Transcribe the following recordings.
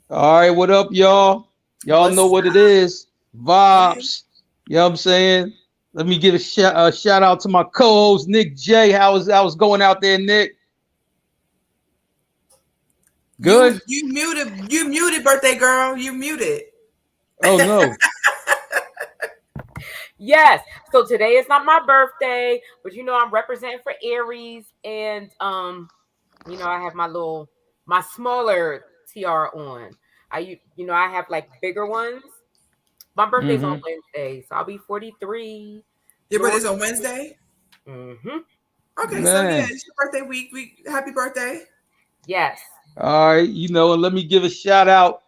All right, what up, y'all? Y'all know What's what it up? is. Hey. Vibes. You know what I'm saying? Let me give a shout out to my co-host Nick J. How's going out there, Nick? You Good? you muted birthday girl. You muted. Oh no. Yes. So today is not my birthday, but I'm representing for Aries, and I have my smaller tiara on. I have like bigger ones. My birthday's on Mm-hmm. Wednesday, so I'll be 43. Your George. birthday's on Wednesday. Mm-hmm. Okay, so yeah, Man. it's your birthday week. Happy birthday. Yes. All right, and let me give a shout out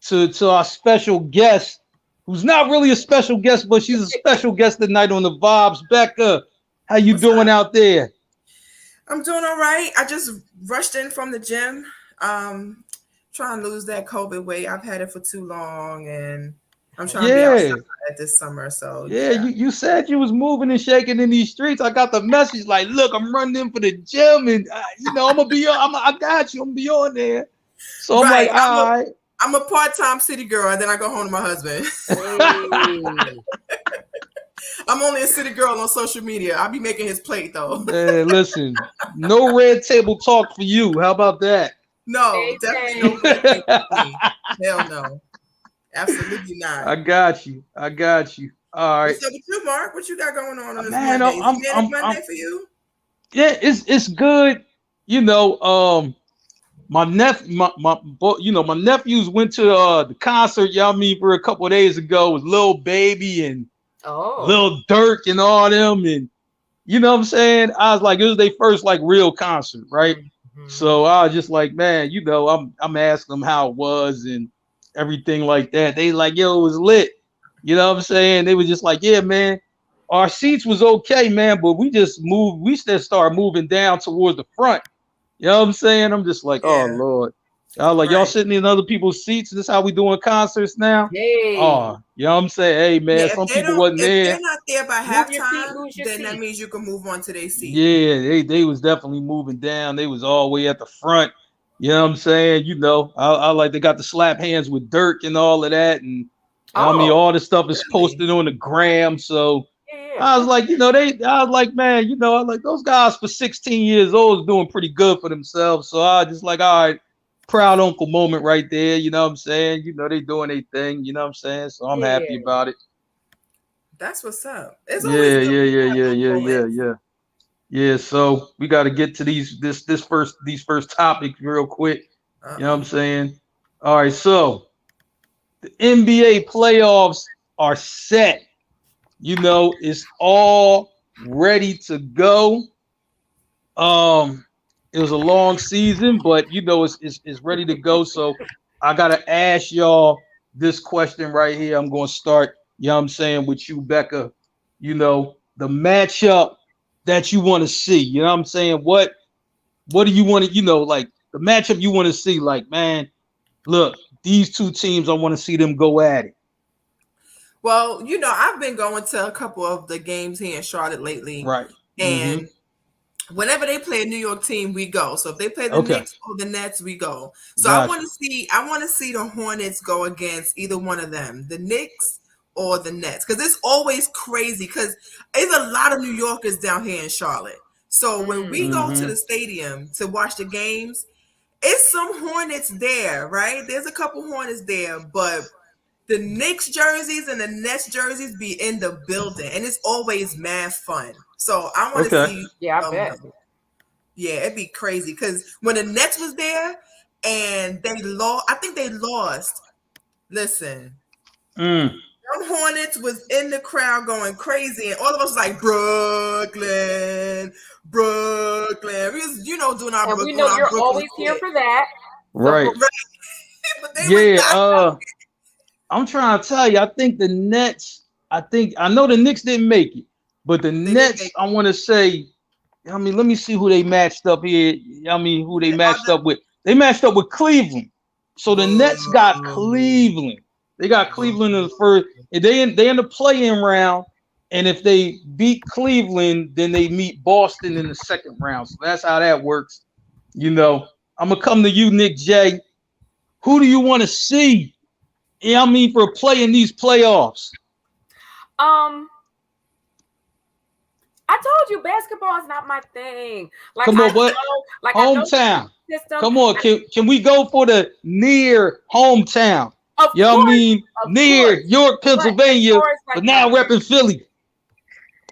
to our special guest, who's not really a special guest, but she's a special guest tonight on the Vibes. Becca, how you What's doing up? out there? I'm doing all right. I just rushed in from the gym. Um, Trying to lose that COVID weight. I've had it for too long, and I'm trying to be outside Yeah. this summer. So Yeah, yeah. you said you was moving and shaking in these streets. I got the message like, look, I'm running in for the gym, and I'm gonna be on. I got you. I'm gonna be on there. So I'm like, Right. all right. I'm a part-time city girl, and then I go home to my husband. Hey. I'm only a city girl on social media. I'll be making his plate though. Man, listen, no red table talk for you. How about that? No, Same, definitely no same. red tape for me. Hell no. Absolutely not. I got you. I got you. All right, What's up with you, Mark? What you got going on this man. Monday? Is it Manic Monday for you? Yeah, it's good. You know, my my nephews went to the concert. Y'all mean for a couple of days ago with Lil Baby and Oh. Lil Durk and all them, and you know what I'm saying. I was like, it was their first like real concert, right? Mm-hmm. So I was just like, man, I'm asking them how it was and everything like that. They like, yo, it was lit. You know what I'm saying? They were just like, yeah, man, our seats was okay, man, but we just started moving down towards the front. You know what I'm saying? I'm just like, oh Yeah, Lord. I was like, y'all right. sitting in other people's seats. This is how we doing concerts now. Hey. Oh, you know what I'm saying? Hey man, Yeah, some people wasn't if they're there. not there by Move your seat. halftime, Lose your then that seat. means you can move on to their seat. Yeah, they was definitely moving down. They was all the way at the front. You know what I'm saying? I like they got the slap hands with Dirk and all of that, and I mean Oh. all the stuff is Really? posted on the gram. So Yeah. Yeah. I was Okay. like, I was like, man, I was like those guys for 16 years old is doing pretty good for themselves. So I just like, all right, proud uncle moment right there. You know what I'm saying? They doing their thing. You know what I'm saying? So I'm happy Yeah. about it. That's what's up. It's always Yeah, good yeah, when you yeah, have yeah, those yeah, yeah, moments. yeah. Yeah, so we got to get to these first topics real quick. You know what I'm Uh-oh. saying? All right, so the NBA playoffs are set. It's all ready to go. Um, it was a long season, but it's ready to go. So I gotta ask y'all this question right here. I'm gonna start, you know what I'm saying, with you, Becca. The matchup that you want to see. You know what I'm saying? What do you want to, like the matchup you want to see? Like, man, look, these two teams, I want to see them go at it. Well, I've been going to a couple of the games here in Charlotte lately, Right. Mm-hmm. and whenever they play a New York team, we go. So if they play the Okay. Knicks or the Nets, we go. So I want Gotcha. to see the Hornets go against either one of them, the Knicks or the Nets, because it's always crazy because there's a lot of New Yorkers down here in Charlotte. So when we Mm. go to Mm-hmm. the stadium to watch the games, it's some Hornets there, right? There's a couple Hornets there, but the Knicks jerseys and the Nets jerseys be in the building, and it's always mad fun. So I want to Okay. see Yeah, I um bet. yeah, it'd be crazy because when the Nets was there and they lost, I think they lost. Listen, Mm. them Hornets was in the crowd going crazy, and all of us was like Brooklyn, Brooklyn. We was, doing our And we doing know our you're Brooklyn always here shit. for that. So Right. Right, but they was Yeah. not. I'm trying to tell you, I think the Nets. I know the Knicks didn't make it, but the They didn't Nets. make I want to say. I mean, let me see who they matched up here. I mean, who they the matched other. up with. They matched up with Cleveland. So the Nets got Boo, Cleveland. They got boo. Cleveland in the first. And they in the play-in round. And if they beat Cleveland, then they meet Boston in the second round. So that's how that works. You know, I'm gonna come to you, Nick J. who do you want to see? Yeah, I mean, for playing these playoffs. I told you basketball is not my thing. Like, come on, what? Hometown. Come on, can we go for the near hometown? You know what I mean? Near York, Pennsylvania, but now repping Philly.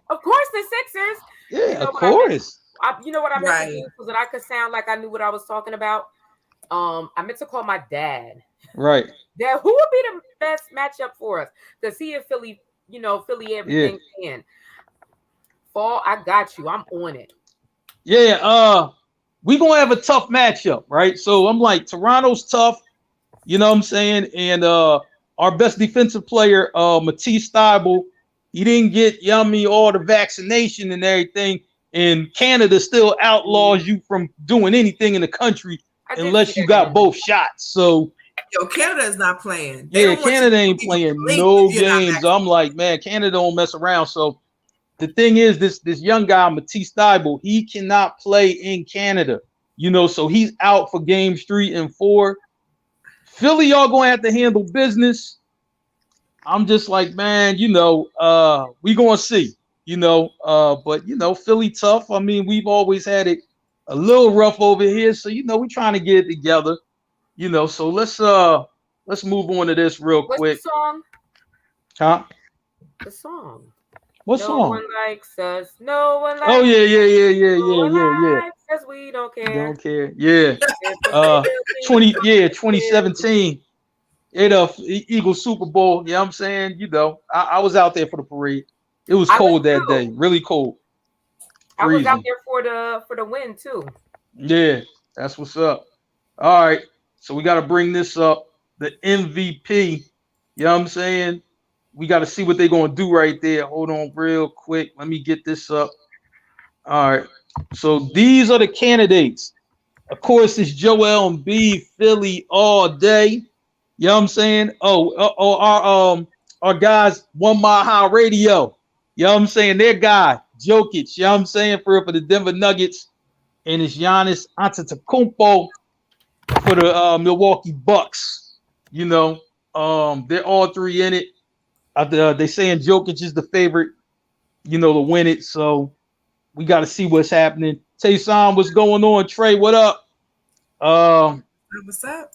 Of course, the Sixers. Yeah, of course. You know what I meant to do so that I could sound like I knew what I was talking about. I meant to call my dad. Right. Dad, who would be the best matchup for us? Because he and Philly, Philly everything in. Fall, I got you. I'm on it. Yeah, we gonna have a tough matchup, right? So I'm like, Toronto's tough, you know what I'm saying? And our best defensive player, Matisse Thybulle, he didn't get all the vaccination and everything. And Canada still outlaws you from doing anything in the country unless you got both shots. So Canada is not playing. Canada ain't playing no games. I'm like, man, Canada don't mess around. So the thing is, this young guy, Matisse Thybulle, he cannot play in Canada, so he's out for games 3 and 4. Philly, y'all gonna have to handle business. I'm just like, man, we gonna see, but Philly tough. I mean, we've always had it a little rough over here, so we're trying to get it together, So let's move on to this real quick. What's the song? Huh? The song. What song? No one likes us. No one likes us. Oh yeah. Likes us. We don't care. Don't care. Yeah. 2017. Eagles Super Bowl. Yeah, I'm saying, I was out there for the parade. It was cold that day. Really cold. Freezing. I was out there for the win too. Yeah, that's what's up. All right. So we got to bring this up. The MVP. You know what I'm saying? We got to see what they're going to do right there. Hold on real quick. Let me get this up. All right. So these are the candidates. Of course, it's Joel Embiid, Philly all day. You know what I'm saying? Our guys, 1 Mile High Radio. You know what I'm saying? Their guy, Jokic. You know what I'm saying? For the Denver Nuggets. And it's Giannis Antetokounmpo for the Milwaukee Bucks. They're all 3 in it. They saying Jokic is the favorite, to win it. So we got to see what's happening. Taysom, what's going on? Trey, what up? What's up?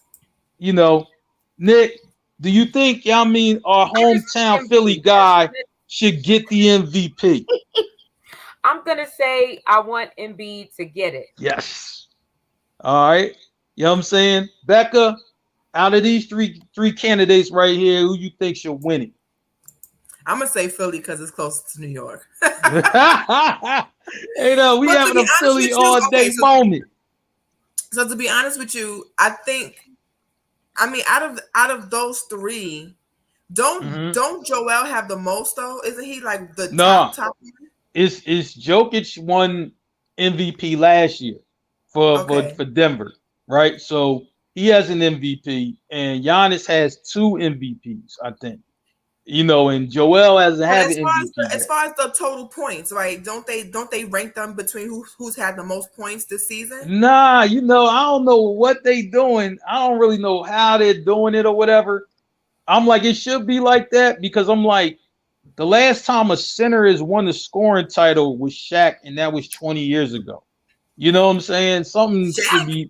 Nick, do you think, our hometown Philly guy should get the MVP? I'm going to say I want Embiid to get it. Yes. All right. You know what I'm saying? Becca, out of these three candidates right here, who you think should win it? I'm gonna say Philly because it's closer to New York. We having a Philly all day moment. So to be honest with you, I think, out of those 3, don't Joel have the most though? Isn't he like the top? It's Jokic won MVP last year for Denver, right? So he has an MVP, and Giannis has 2 MVPs, I think. And Joel hasn't had an MVP. As far as the total points, right? Don't they rank them between who's had the most points this season? Nah, I don't know what they doing. I don't really know how they're doing it or whatever. I'm like, it should be like that because I'm like, the last time a center has won the scoring title was Shaq, and that was 20 years ago. You know what I'm saying? Something should be.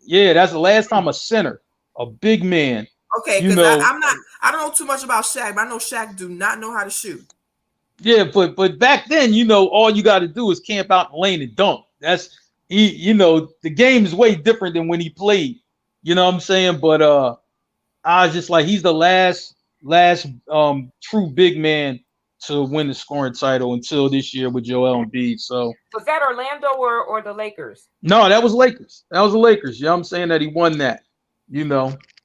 Yeah, that's the last time a center, a big man. Okay, because I don't know too much about Shaq, but I know Shaq do not know how to shoot. Yeah, but back then, all you got to do is camp out in the lane and dunk. That's the game is way different than when he played. You know what I'm saying? But I was just like, he's the last true big man to win the scoring title until this year with Joel Embiid. So was that Orlando or the Lakers? No, that was Lakers. That was the Lakers. You know what I'm saying? That he won that.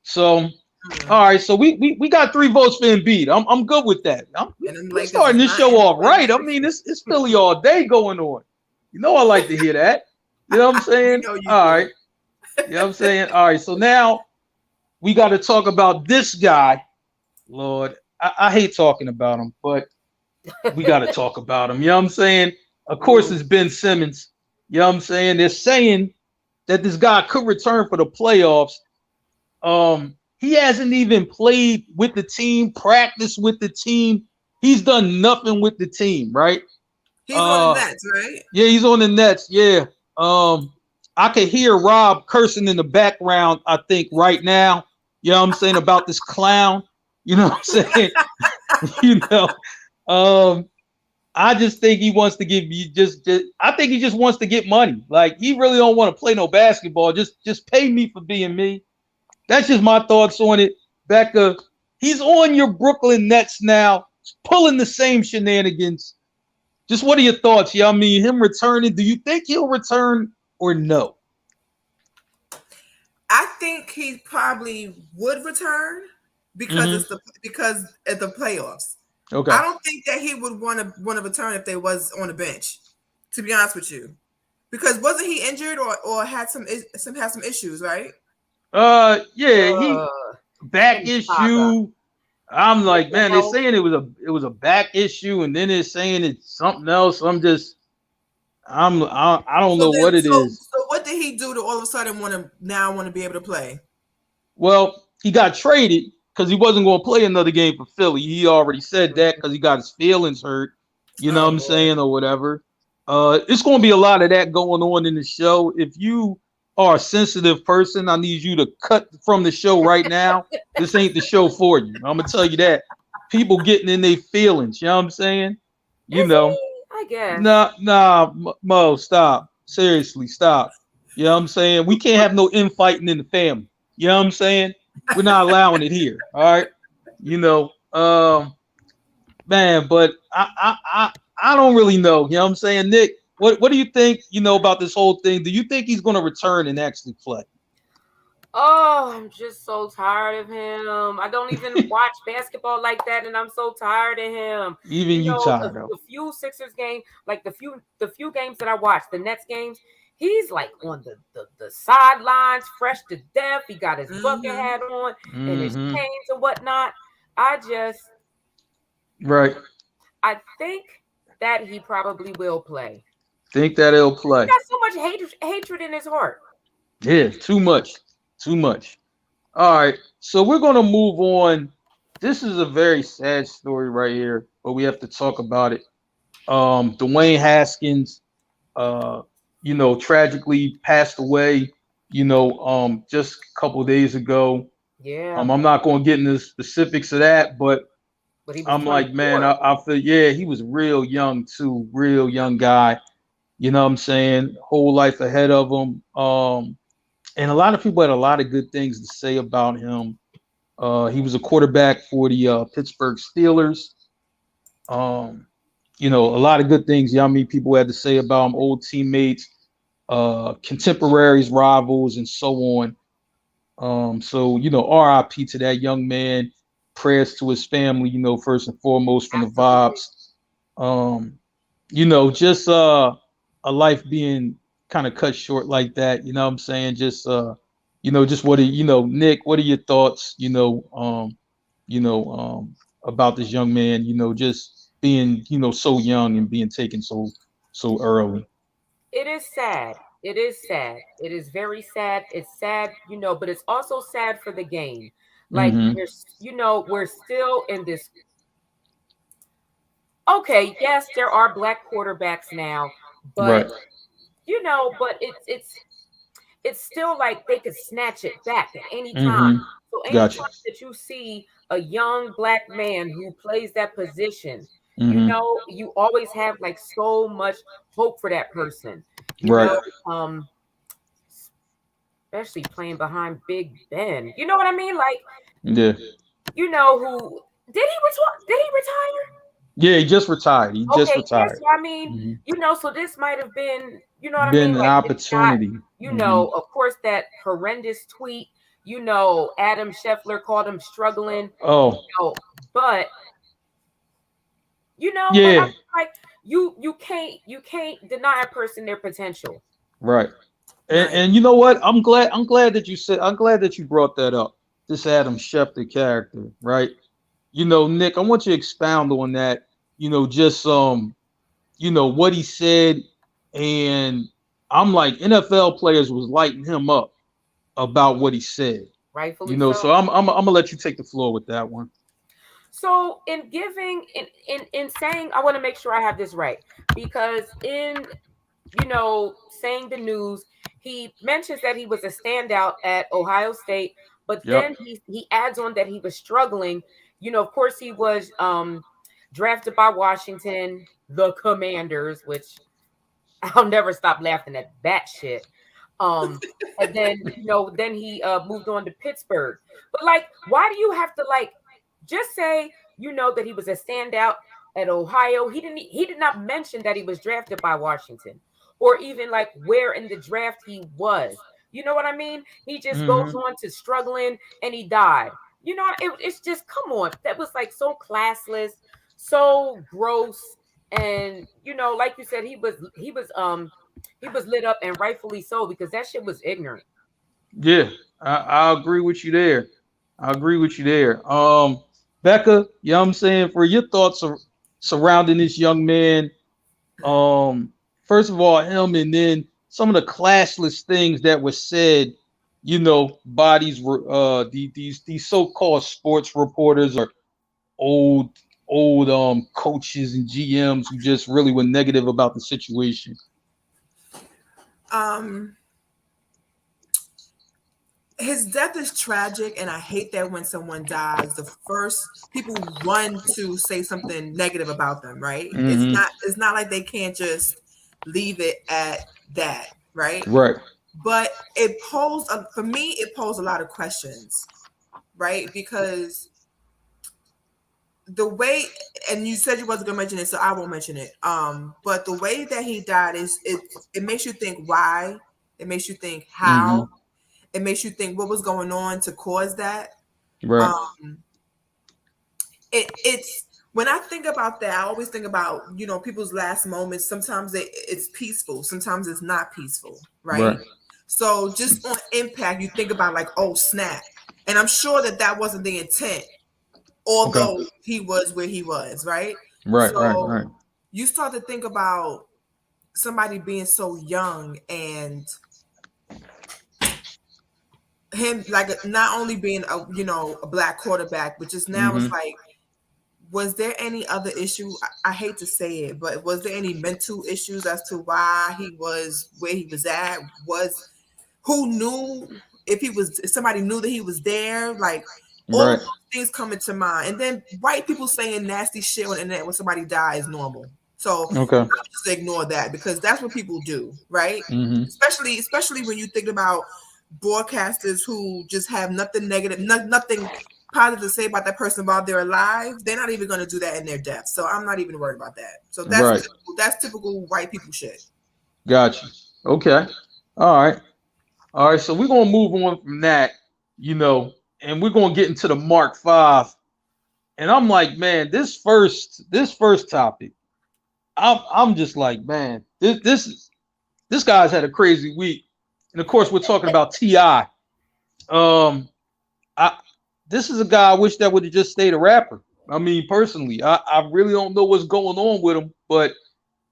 So. All right, so we got 3 votes for Embiid. I'm good with that. We're starting this show off right. It's Philly all day going on. I like to hear that. You know what I'm saying? All right. You know what I'm saying? All right, so now we got to talk about this guy. Lord, I hate talking about him, but we got to talk about him. You know what I'm saying? Of course, it's Ben Simmons. You know what I'm saying? They're saying that this guy could return for the playoffs. He hasn't even played with the team, practiced with the team. He's done nothing with the team, right? He's on the Nets, right? Yeah, he's on the Nets. Yeah. I could hear Rob cursing in the background, I think, right now. You know what I'm saying about this clown. You know what I'm saying? you know. Um, I just think he wants to give you just I think he just wants to get money. Like he really don't want to play no basketball. Just pay me for being me. That's just my thoughts on it. Becca, he's on your Brooklyn Nets now, pulling the same shenanigans. Just what are your thoughts? Yeah, I mean, him returning. Do you think he'll return or no? I think he probably would return because Mm-hmm. because of the playoffs. Okay. I don't think that he would want to return if they was on the bench. To be honest with you, because wasn't he injured or had some issues, right? Yeah, he back in Chicago. issue. I'm like, Mental man, they're health. saying it was a back issue, and then they're saying it's something else. I don't know what it is. So what did he do to all of a sudden want to be able to play? Well, he got traded because he wasn't going to play another game for Philly. He already said that because he got his feelings hurt. You know Oh what I'm Lord. saying, or whatever. It's going to be a lot of that going on in the show. If you are a sensitive person, I need you to cut from the show right now. This ain't the show for you. I'm gonna tell you that. People getting in their feelings. You know what I'm saying? You Is know. he? I guess. Nah, Mo, stop. Seriously, stop. You know what I'm saying? We can't have no infighting in the family. You know what I'm saying? We're not allowing it here. All right. You know, man, but I don't really know. You know what I'm saying? Nick, what do you think, about this whole thing? Do you think he's gonna return and actually play? Oh, I'm just so tired of him. I don't even watch basketball like that, and I'm so tired of him. Even you The, tired of the few Sixers game, like the few games that I watched, the Nets games, he's like on the sidelines, fresh to death. He got his bucket Mm-hmm. hat on and his Mm-hmm. chains and whatnot. I just, Right. I think that he probably will play. Think that he'll He play. got so much hatred in his heart. Yeah, too much. Too much. All right, so we're gonna move on. This is a very sad story right here, but we have to talk about it. Dwayne Haskins, uh, tragically passed away. Just a couple of days ago. Yeah, I'm not gonna get into the specifics of that, but but he was I'm like, man, 24. I feel, yeah, he was real young too, real young guy. You know what I'm saying? Whole life ahead of him. And a lot of people had a lot of good things to say about him. He was a quarterback for the Pittsburgh Steelers. Um, a lot of good things. Young me people had to say about him, old teammates, contemporaries, rivals, and so on. So RIP to that young man. Prayers to his family. First and foremost from the Absolutely. vibes. Um, just a life being kind of cut short like that. You know what I'm saying? Just what are Nick, what are your thoughts, about this young man, just being, so young and being taken so early. It is sad. It is sad. It is very sad. It's sad, but it's also sad for the game. Like Mm-hmm. we're still in this. Okay, yes, there are black quarterbacks now, but Right. but it's still like they could snatch it back at any time. Mm-hmm. So Gotcha. anytime that you see a young black man who plays that position, Mm-hmm. you always have like so much hope for that person. You Right. know, especially playing behind Big Ben. You know what I mean? Like, Yeah. who did he retire? Yeah, he just retired. He just Okay, yes. retired. So I mean, Mm-hmm. So this might have been, you know what I mean? Been an Like the shot, opportunity. Mm-hmm. of course, that horrendous tweet, Adam Scheffler called him struggling, Oh, but but I yeah. feel like you can't deny a person their potential. Right. And, Right. and you know what? I'm glad that I'm glad that you brought that up. This Adam Schefter character, right? Nick, I want you to expound on that. Just what he said, and I'm like NFL players was lighting him up about what he said. Rightfully So so. I'm gonna let you take the floor with that one. So in giving in saying, I want to make sure I have this right, because in saying the news, he mentions that he was a standout at Ohio State, but Yep. then he adds on that he was struggling. Of course he was drafted by Washington, the Commanders, which I'll never stop laughing at that shit. Um, and then then he moved on to Pittsburgh. But like, why do you have to like just say that he was a standout at Ohio? He did not mention that he was drafted by Washington, or even like where in the draft he was. You know what I mean? He just goes Mm-hmm. on to struggling and he died. It's just, come on. That was like so classless, so gross. And like you said, he was lit up, and rightfully so, because that shit was ignorant. Yeah, I agree with you there. I agree with you there. Becca, you know what I'm saying, for your thoughts surrounding this young man. Um, First of all, him, and then some of the classless things that were said. By these so-called sports reporters, or old coaches and GMs who just really were negative about the situation. Um, his death is tragic, and I hate that when someone dies, the first people run to say something negative about them, right? Mm-hmm. It's not like they can't just leave it at that, right? Right. But for me, it posed a lot of questions, right? Because the way, and you said you wasn't gonna mention it, so I won't mention it. But the way that he died it makes you think why, it makes you think how, Mm-hmm. it makes you think what was going on to cause that. Right. Um, it's when I think about that, I always think about people's last moments. Sometimes it's peaceful, sometimes it's not peaceful, right? Right. So just on impact, you think about like, oh snap, and I'm sure that wasn't the intent, Okay. although he was where he was, right? Right. Right. So Right. you start to think about somebody being so young, and him like not only being a black quarterback, but just now Mm-hmm. it's like, was there any other issue? I hate to say it, but was there any mental issues as to why he was where he was at? Who knew if somebody knew that he was there? Like, all of Right. those things come into mind. And then white people saying nasty shit on the internet when somebody dies is normal. So Okay. I just ignore that, because that's what people do, right? Mm-hmm. Especially when you think about broadcasters who just have nothing negative, nothing positive to say about that person while they're alive. They're not even going to do that in their death. So I'm not even worried about that. So Right. that's typical white people shit. Gotcha. Okay. All right. All right. So we're gonna move on from that, and we're gonna get into the Mark 5. And I'm like, man, this first topic, I'm just like, man, this guy's had a crazy week. And of course, we're talking about Ti. I This is a guy I wish that would have just stayed a rapper. I mean, personally, I really don't know what's going on with him, but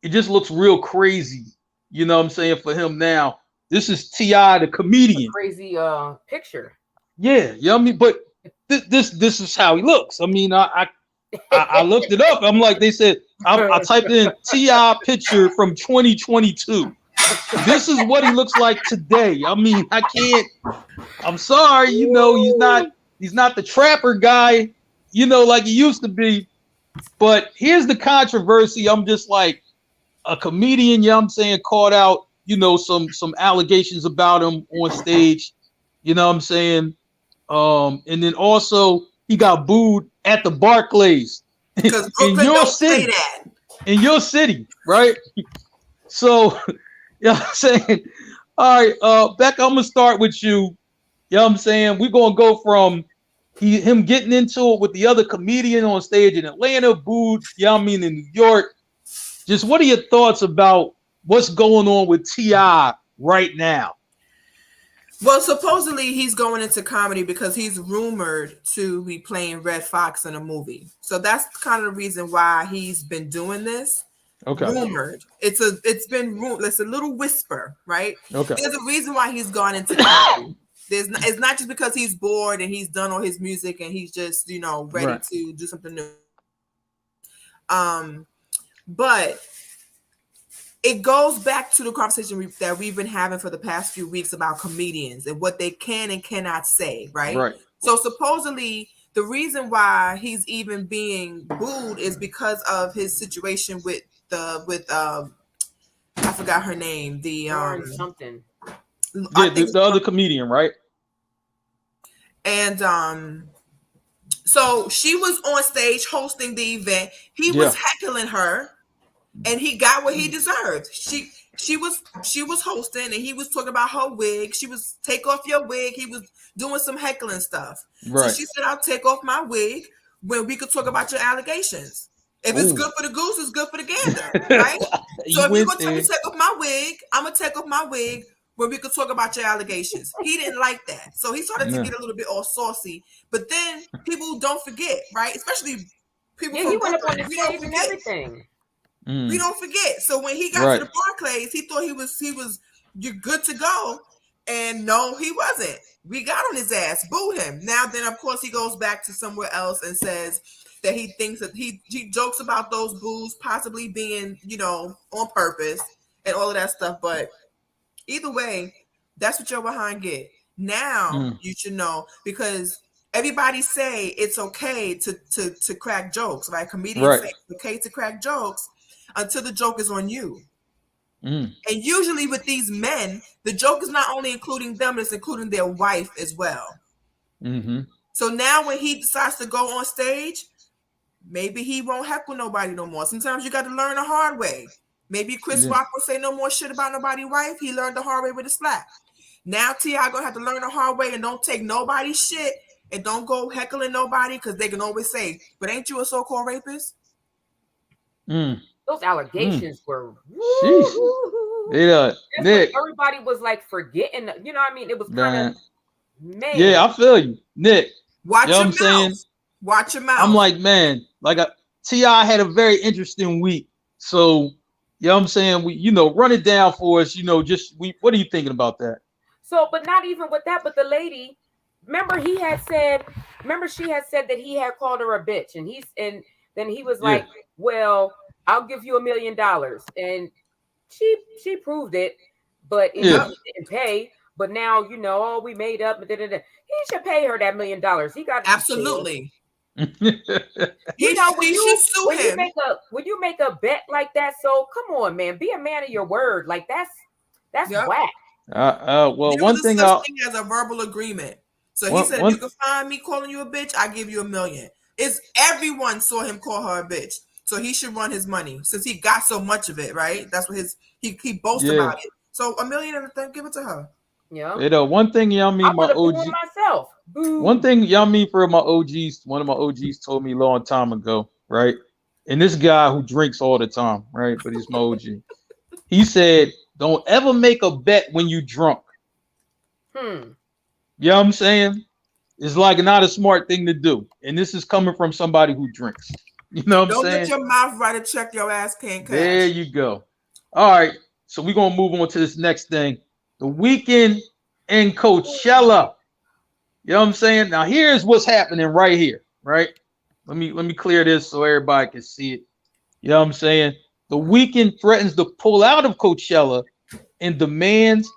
it just looks real crazy. You know what I'm saying, for him now. This is Ti, the A comedian. crazy picture. Yeah, you know what I mean? But this is how he looks. I mean, I looked it up. I'm like, they said, I typed in Ti picture from 2022. This is what he looks like today. I mean, I can't. I'm sorry, he's not the trapper guy, like he used to be. But here's the controversy. I'm just like, a comedian, you know what I'm saying, caught out, some allegations about him on stage. You know what I'm saying? And then also he got booed at the Barclays Because in Brooklyn your don't say city. that. In your city, right? So, you know what I'm saying? All right, Becca, I'm gonna start with you. You know what I'm saying? We're gonna go from him getting into it with the other comedian on stage in Atlanta, booed, you know what I mean, in New York. Just what are your thoughts about what's going on with T.I. right now? Well, supposedly he's going into comedy because he's rumored to be playing Red Fox in a movie. So that's kind of the reason why he's been doing this. Okay. Rumored. It's a little whisper, right? Okay. There's a reason why he's gone into comedy. It's not just because he's bored and he's done all his music and he's just, you know, ready to do something new. But it goes back to the conversation that we've been having for the past few weeks about comedians and what they can and cannot say, right? Right. So supposedly the reason why he's even being booed is because of his situation with I forgot her name, something. Yeah, the other comedian, right? And so she was on stage hosting the event. He was heckling her, and he got what he deserved. She was hosting, and he was talking about her wig. She was take off your wig. He was doing some heckling stuff. Right. So she said, "I'll take off my wig when we could talk about your allegations. If it's good for the goose, it's good for the gander, right? So if you're gonna tell me to take off my wig, I'm gonna take off my wig when we could talk about your allegations." He didn't like that, so he started to get a little bit all saucy. But then people don't forget, right? Especially people from Brooklyn, we don't forget. Everything. We don't forget. So when he got to the Barclays, he thought he was you're good to go, and no, he wasn't. We got on his ass, boo him. Now then, of course, he goes back to somewhere else and says that he thinks that he jokes about those boos possibly being, you know, on purpose and all of that stuff. But either way, that's what your behind get. Now you should know, because everybody say it's okay to crack jokes, right? Comedians say it's okay to crack jokes until the joke is on you. And usually with these men, the joke is not only including them, it's including their wife as well. So now when he decides to go on stage, maybe he won't heckle nobody no more. Sometimes you got to learn the hard way. Maybe Chris Rock will say no more shit about nobody's wife. He learned the hard way with a slap. Now T.I. gonna have to learn the hard way and don't take nobody's shit and don't go heckling nobody, because they can always say, "But ain't you a so-called rapist?" Those allegations were Nick. Everybody was like forgetting, you know what I mean? It was kind of man. Yeah, I feel you, Nick. Watch your mouth. Watch your mouth. I'm like, man, like T.I. had a very interesting week. So, you know what I'm saying? We, you know, run it down for us, you know, what are you thinking about that? So, but not even with that, but the lady, remember she had said that he had called her a bitch, and then he was like, well, I'll give you $1 million. And she proved it, but he didn't pay. But now, you know, we made up. He should pay her that $1 million. He got absolutely. You know, when you make a bet like that, so come on, man, be a man of your word. Like that's whack. Well, one thing as a verbal agreement. So he said, if you can find me calling you a bitch, I give you $1 million. It's everyone saw him call her a bitch, so he should run his money since he got so much of it, right? That's what he boasts about it. So $1 million, give it to her. Yeah. You know, one thing y'all mean my OG myself. One thing y'all mean for my OGs. One of my OGs told me a long time ago, right? And this guy who drinks all the time, right? But he's my OG. He said, "Don't ever make a bet when you drunk." You know what I'm saying? It's like not a smart thing to do. And this is coming from somebody who drinks. You know what I'm saying? Don't let your mouth write a check your ass can't cash. There you go. All right. So we're going to move on to this next thing. The weekend in Coachella. You know what I'm saying? Now here's what's happening right here, right? Let me clear this so everybody can see it. You know what I'm saying? The weekend threatens to pull out of Coachella and demands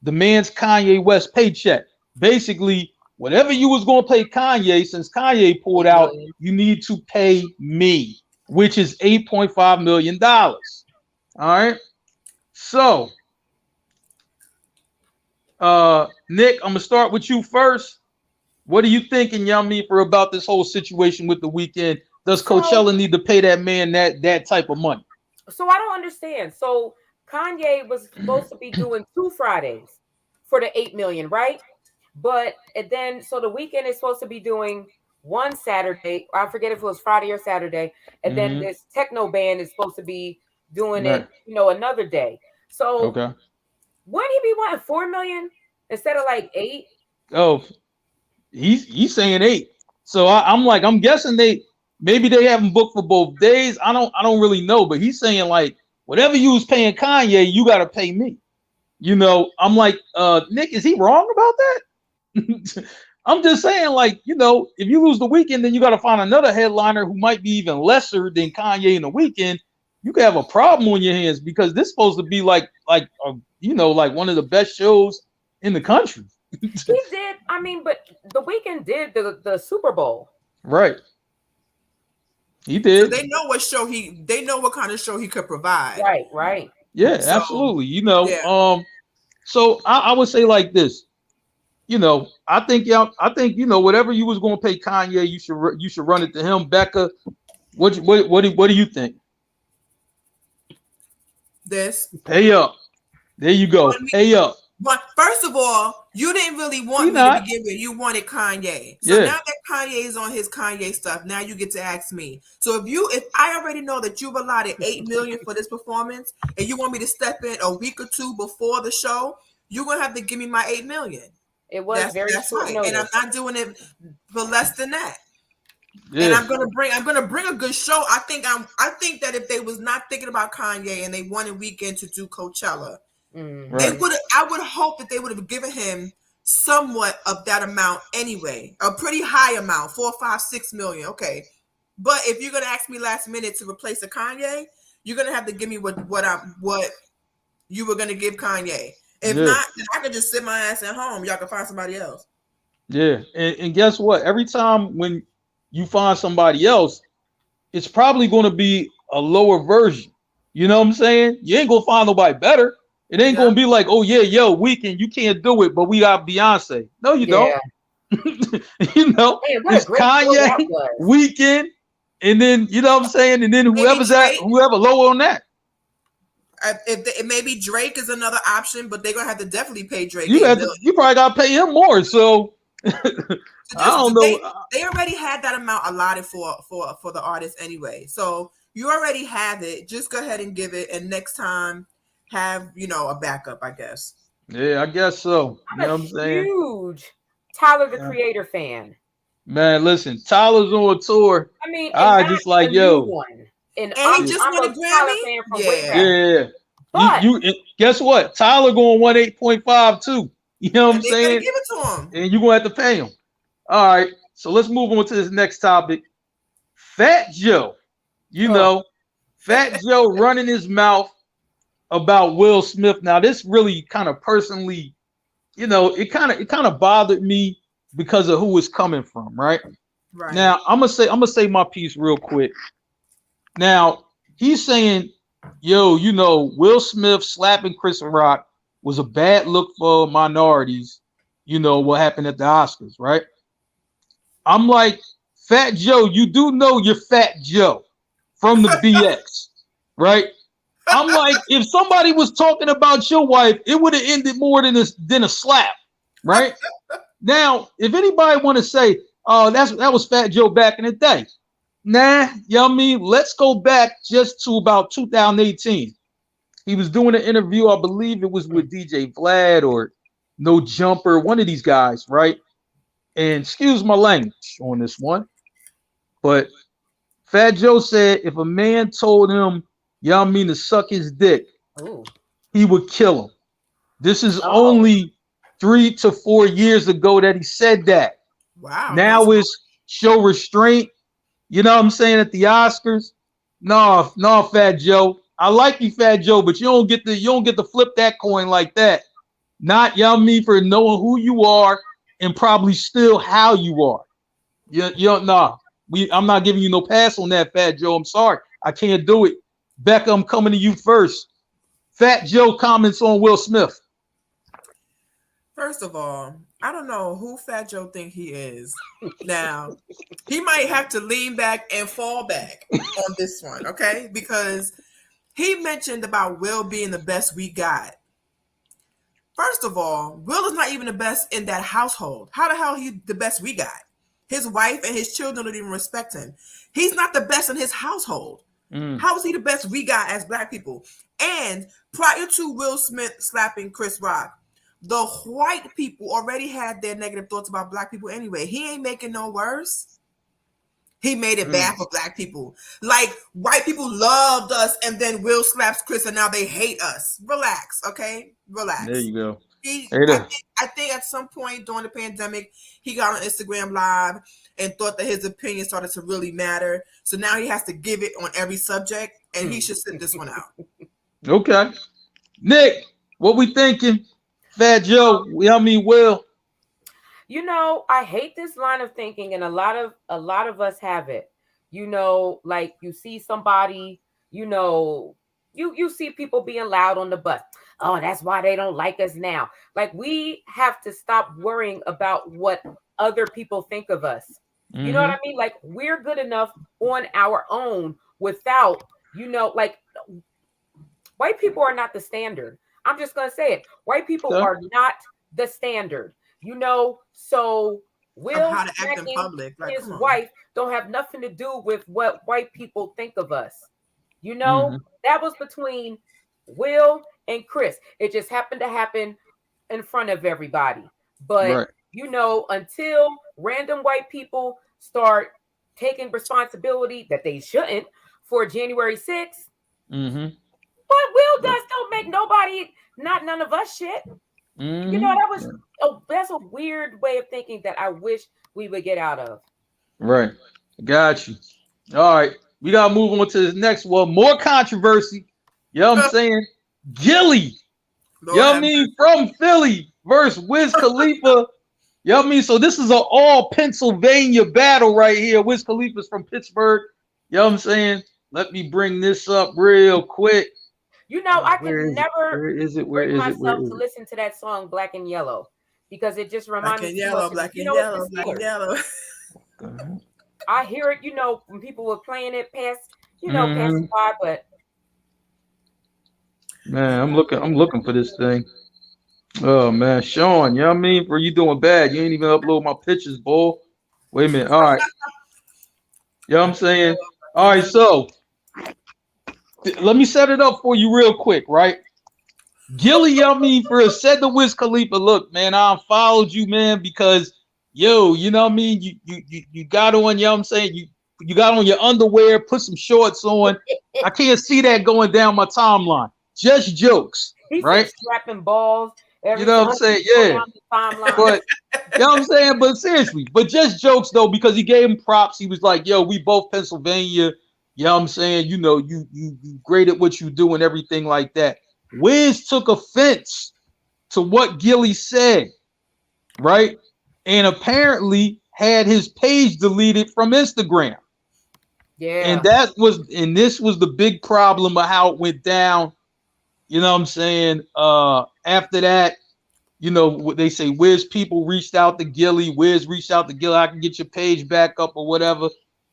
Kanye West paycheck. Basically, whatever you was going to pay Kanye, since Kanye pulled out, you need to pay me, which is $8.5 million. All right. So, Nick, I'm gonna start with you first. What are you thinking, for about this whole situation with the weekend? Does Coachella need to pay that man that type of money? So I don't understand. So Kanye was supposed to be doing 2 Fridays for the $8 million, right? But then so the weekend is supposed to be doing 1 Saturday. I forget if it was Friday or Saturday, and then this techno band is supposed to be doing it, another day. So wouldn't he be wanting $4 million instead of like 8? Oh, he's saying 8. So I'm guessing maybe they have him booked for both days. I don't really know, but he's saying like whatever you was paying Kanye, you got to pay me. I'm like, Nick, is he wrong about that? I'm just saying, like, if you lose the weekend, then you got to find another headliner who might be even lesser than Kanye in the weekend. You could have a problem on your hands because this is supposed to be like one of the best shows in the country. He did. I mean, but the weekend did the Super Bowl. Right. He did. So they know what kind of show he could provide. Right. Yeah, so, absolutely. So I would say like this. I think whatever you was gonna pay Kanye, you should run it to him. Becca, what do you think? This pay up. There you go. Pay up. But first of all, you didn't really want me to begin with. You wanted Kanye. So now that Kanye is on his Kanye stuff, now you get to ask me. So if I already know that you've allotted $8 million for this performance, and you want me to step in a week or two before the show, you're gonna have to give me my $8 million. It was very short notice. And I'm not doing it for less than that. Yeah. And I'm gonna bring a good show. I think that if they was not thinking about Kanye and they wanted Weeknd to do Coachella, right. I would hope that they would have given him somewhat of that amount anyway, a pretty high amount, 4, 5, 6 million. Okay, but if you're gonna ask me last minute to replace a Kanye, you're gonna have to give me what you were gonna give Kanye. If not, then I could just sit my ass at home. Y'all can find somebody else. Yeah, and guess what? Every time when you find somebody else, it's probably going to be a lower version. You know what I'm saying? You ain't gonna find nobody better. It ain't gonna be like, oh yeah, Weeknd, you can't do it, but we got Beyonce. No, you don't. It's Kanye, Weeknd, and then what I'm saying, and then whoever lower on that. Maybe Drake is another option, but they're gonna have to definitely pay Drake. You probably gotta pay him more. So I don't know. They already had that amount allotted for the artist anyway. So you already have it. Just go ahead and give it, and next time have a backup, I guess. Yeah, I guess so. I'm a huge Tyler the Creator fan. Man, listen, Tyler's on tour. I mean, just like and he just won a Grammy. Yeah. But you guess what? Tyler going 8.5 too. You know what I'm saying? Give it to him, and you're gonna have to pay him. All right. So let's move on to this next topic. Fat Joe. Fat Joe running his mouth about Will Smith. Now, this really kind of personally, it kind of bothered me because of who it's coming from, right? Right. Now, I'm gonna say my piece real quick. Now, he's saying, Will Smith slapping Chris Rock was a bad look for minorities. What happened at the Oscars, right? I'm like, Fat Joe, you do know you're Fat Joe from the BX, right? I'm like, if somebody was talking about your wife, it would have ended more than a slap, right? Now, if anybody want to say, oh, that was Fat Joe back in the day. Nah, let's go back just to about 2018. He was doing an interview, I believe it was with DJ Vlad or No Jumper, one of these guys, right? And excuse my language on this one, but Fat Joe said if a man told him, to suck his dick, he would kill him. This is only 3 to 4 years ago that he said that. Wow. Now it's show restraint. You know what I'm saying, at the Oscars? No, Fat Joe. I like you, Fat Joe, but you don't get to flip that coin like that. Not for knowing who you are and probably still how you are. I'm not giving you no pass on that, Fat Joe. I'm sorry. I can't do it. Becca, I'm coming to you first. Fat Joe comments on Will Smith. First of all, I don't know who Fat Joe think he is. Now, he might have to lean back and fall back on this one, okay? Because he mentioned about Will being the best we got. First of all, Will is not even the best in that household. How the hell he the best we got? His wife and his children don't even respect him. He's not the best in his household. How is he the best we got as Black people? And prior to Will Smith slapping Chris Rock, the white people already had their negative thoughts about Black people anyway. He ain't making no worse. He made it bad for Black people. Like, white people loved us, and then Will slaps Chris, and now they hate us. Relax, okay? Relax. There you go. I think at some point during the pandemic, he got on Instagram Live and thought that his opinion started to really matter. So now he has to give it on every subject, and he should sit this one out. Okay. Nick, what we thinking? Fat Joe, Will. You know, I hate this line of thinking, and a lot of us have it. You know, like you see somebody, you know, you see people being loud on the bus. Oh, that's why they don't like us now. Like we have to stop worrying about what other people think of us. You know what I mean? Like we're good enough on our own without, you know, like white people are not the standard. I'm just going to say it. White people are not the standard. You know, so Will how to act in public, like, his wife don't have nothing to do with what white people think of us. You know, that was between Will and Chris. It just happened to happen in front of everybody. But you know, until random white people start taking responsibility that they shouldn't for January 6th, what Will does don't make nobody, not none of us shit. You know, that's a weird way of thinking that I wish we would get out of. Right. Got you. All right. We gotta move on to this next one. More controversy. You know what I'm saying? Gilly. You know what I mean? From Philly versus Wiz Khalifa. You know what I mean? So this is an all Pennsylvania battle right here. Wiz Khalifa's from Pittsburgh. You know what I'm saying? Let me bring this up real quick. You know, I can never bring myself to listen to that song "Black and Yellow" because it just reminds me of Black and Yellow, Black and Yellow. I hear it, you know, when people were playing it past, you know, passing by, but man, I'm looking for this thing. Oh man, Sean, you know what I mean? For you doing bad, you ain't even upload my pictures, boy. Wait a minute. All right. You know what I'm saying? All right, so let me set it up for you real quick, right? Gilly, you know what I mean, for said to Wiz Khalifa, look, man, I followed you, man, because yo, you know what I mean? You got on, you know what I'm saying? You got on your underwear, put some shorts on. I can't see that going down my timeline. Just jokes, right? Strapping balls. You know what I'm saying? Yeah. But you know what I'm saying? But seriously, but just jokes though, because he gave him props. He was like, yo, we both Pennsylvania. You know what I'm saying? You know, you great at what you do and everything like that. Wiz took offense to what Gilly said, right? And apparently had his page deleted from Instagram. Yeah. And this was the big problem of how it went down. You know what I'm saying? After that, you know, what they say, Wiz people reached out to Gilly. Wiz reached out to Gilly. I can get your page back up or whatever.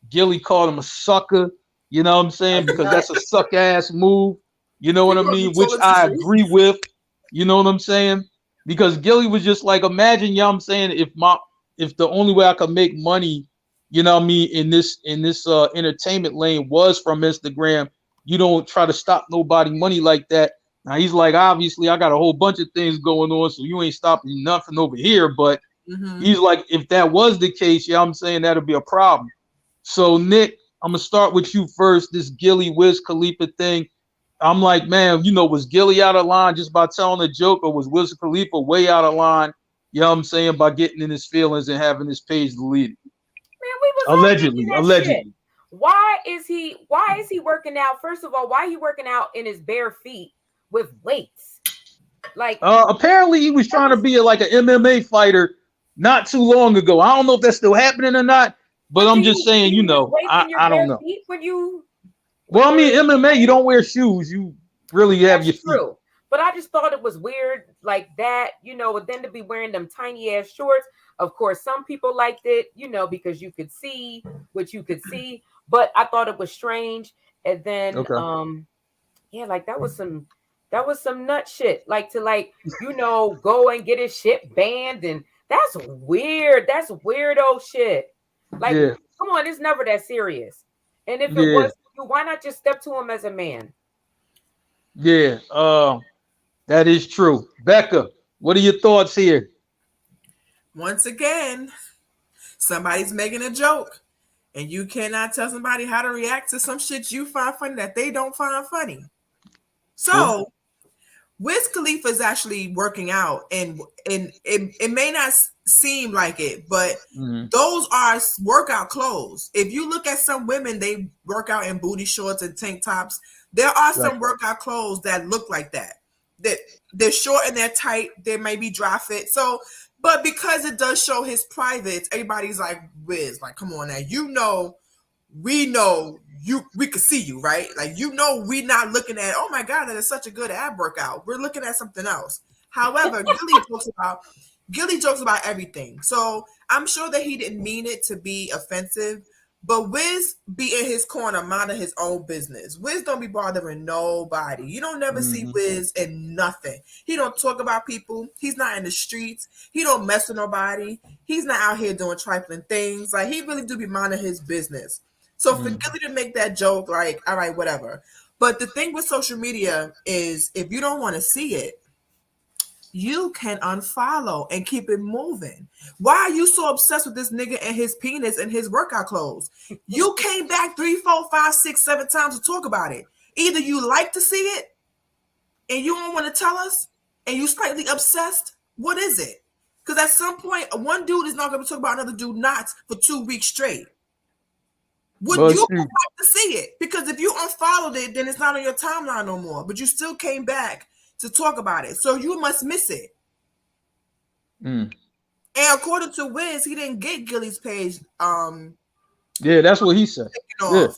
Gilly called him a sucker. You know what I'm saying? Because that's a suck ass move. You know what I mean? Which I agree with. You know what I'm saying? Because Gilly was just like, imagine, you know what I'm saying, if the only way I could make money, you know what I mean, in this entertainment lane was from Instagram, you don't try to stop nobody money like that. Now he's like, obviously, I got a whole bunch of things going on, so you ain't stopping nothing over here. But he's like, if that was the case, yeah, I'm saying that'll be a problem. So Nick, I'm gonna start with you first. This Gilly Wiz Khalifa thing. I'm like, man, you know, was Gilly out of line just by telling a joke, or was Wiz Khalifa way out of line? You know what I'm saying, by getting in his feelings and having his page deleted? Man, we was allegedly. Shit. Why is he working out? First of all, why he working out in his bare feet with weights? Like apparently he was trying to be like an MMA fighter not too long ago. I don't know if that's still happening or not, but I'm just saying, you know, I don't know. Well, I mean, MMA, you don't wear shoes. You really have your feet. True. But I just thought it was weird like that, you know, and then to be wearing them tiny ass shorts. Of course, some people liked it, you know, because you could see what you could see. But I thought it was strange. And then, yeah, like that was some nut shit. Like to you know, go and get his shit banned. And that's weird. That's weirdo shit. Like, come on, it's never that serious. And if it was, why not just step to him as a man? Yeah, that is true. Becca, what are your thoughts here? Once again, somebody's making a joke, and you cannot tell somebody how to react to some shit you find funny that they don't find funny. So, Wiz Khalifa is actually working out, and it may not seem like it, but those are workout clothes. If you look at some women, they work out in booty shorts and tank tops. There are some workout clothes that look like that. That they're short and they're tight. They may be dry fit. So, but because it does show his privates, everybody's like, Wiz, like, come on now, we know we could see you, right? Like, we not looking at, oh my God, that is such a good ab workout. We're looking at something else. However, Gilly jokes about everything. So I'm sure that he didn't mean it to be offensive, but Wiz be in his corner, minding his own business. Wiz don't be bothering nobody. You don't never see Wiz in nothing. He don't talk about people. He's not in the streets. He don't mess with nobody. He's not out here doing trifling things. Like, he really do be minding his business. So for Gilly to make that joke, like, all right, whatever. But the thing with social media is, if you don't want to see it, you can unfollow and keep it moving. Why are you so obsessed with this nigga and his penis and his workout clothes? You came back 3, 4, 5, 6, 7 times to talk about it. Either you like to see it and you don't want to tell us and you slightly obsessed. What is it? Because at some point, one dude is not going to talk about another dude not for 2 weeks straight. Would you like to see it? Because if you unfollowed it, then it's not on your timeline no more. But you still came back to talk about it. So you must miss it. And according to Wiz, he didn't get Gilly's page. Yeah, that's what he said. Yeah.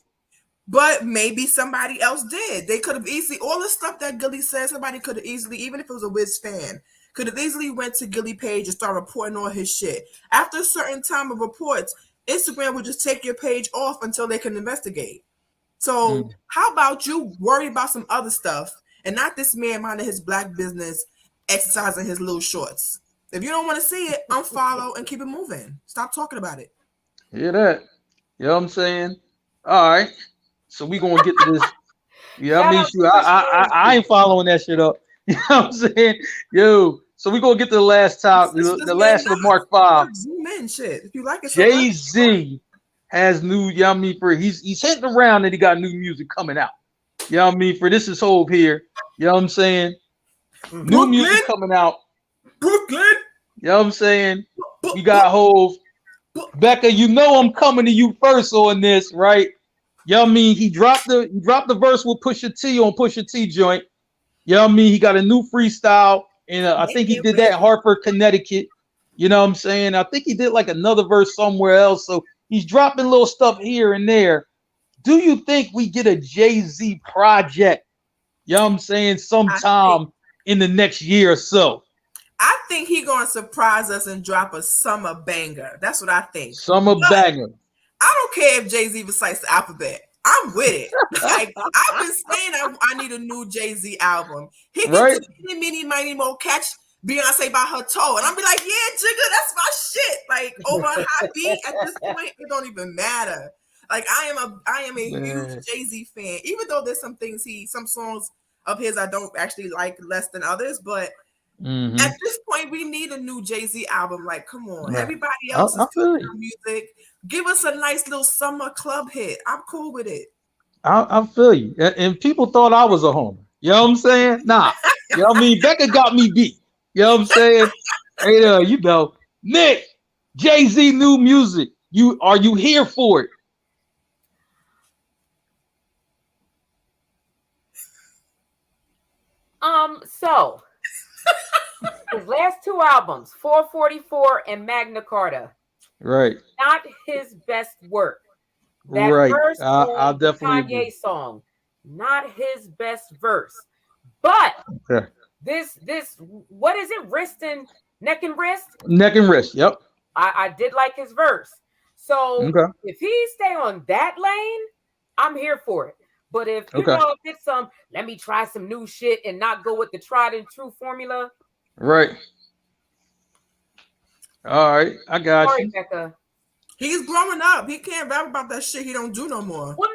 But maybe somebody else did. They could have easily, all the stuff that Gilly said, somebody could have easily, even if it was a Wiz fan, could have easily went to Gilly page and start reporting all his shit. After a certain time of reports, Instagram would just take your page off until they can investigate. So how about you worry about some other stuff and not this man minding his black business, exercising his little shorts? If you don't want to see it, unfollow and keep it moving. Stop talking about it. Hear that? You know what I'm saying? All right. So we gonna get to this. Yeah, I ain't following that shit up. You know what I'm saying? Yo, so we gonna get to the last top, the last of the Mark 5. Zoom in, shit. If you like it, Jay-Z has new, you know what I mean, for he's hitting around and he got new music coming out. You know what I mean? For This Is Hope here. You know what I'm saying? New music coming out. Brooklyn. You know what I'm saying? You got Hove. Becca, you know I'm coming to you first on this, right? You know what I mean? He dropped the verse with Pusha T on Pusha T joint. You know what I mean? He got a new freestyle, and I think he did that in Hartford, Connecticut. You know what I'm saying? I think he did like another verse somewhere else. So he's dropping little stuff here and there. Do you think we get a Jay-Z project? You know what I'm saying? Sometime in the next year or so. I think he's gonna surprise us and drop a summer banger. That's what I think. Summer banger. I don't care if Jay-Z recites the alphabet. I'm with it. Like, I've been saying I need a new Jay-Z album. He can do mini, mighty, mo, catch Beyonce by her toe. And I'll be like, yeah, Jigga, that's my shit. Like, over a high beat, at this point, it don't even matter. Like, I am a huge Jay-Z fan. Even though there's some songs of his I don't actually like less than others, but at this point, we need a new Jay-Z album. Like, come on. Everybody else is doing music. Give us a nice little summer club hit. I'm cool with it. I feel you. And people thought I was a homer. You know what I'm saying? Nah. You know what I mean? Becca got me beat. You know what I'm saying? Hey, you know, Nick, Jay-Z new music. Are you here for it? So his last 2 albums, 444 and Magna Carta. Right. Not his best work. That verse I'll on definitely Kanye agree. song, not his best verse. But this what is it? Neck and wrist? Neck and wrist. Yep. I did like his verse. So if he stay on that lane, I'm here for it. But if you know, if it's let me try some new shit and not go with the tried and true formula. Right. All right, I got you. Becca. He's growing up. He can't rap about that shit he don't do no more. Well,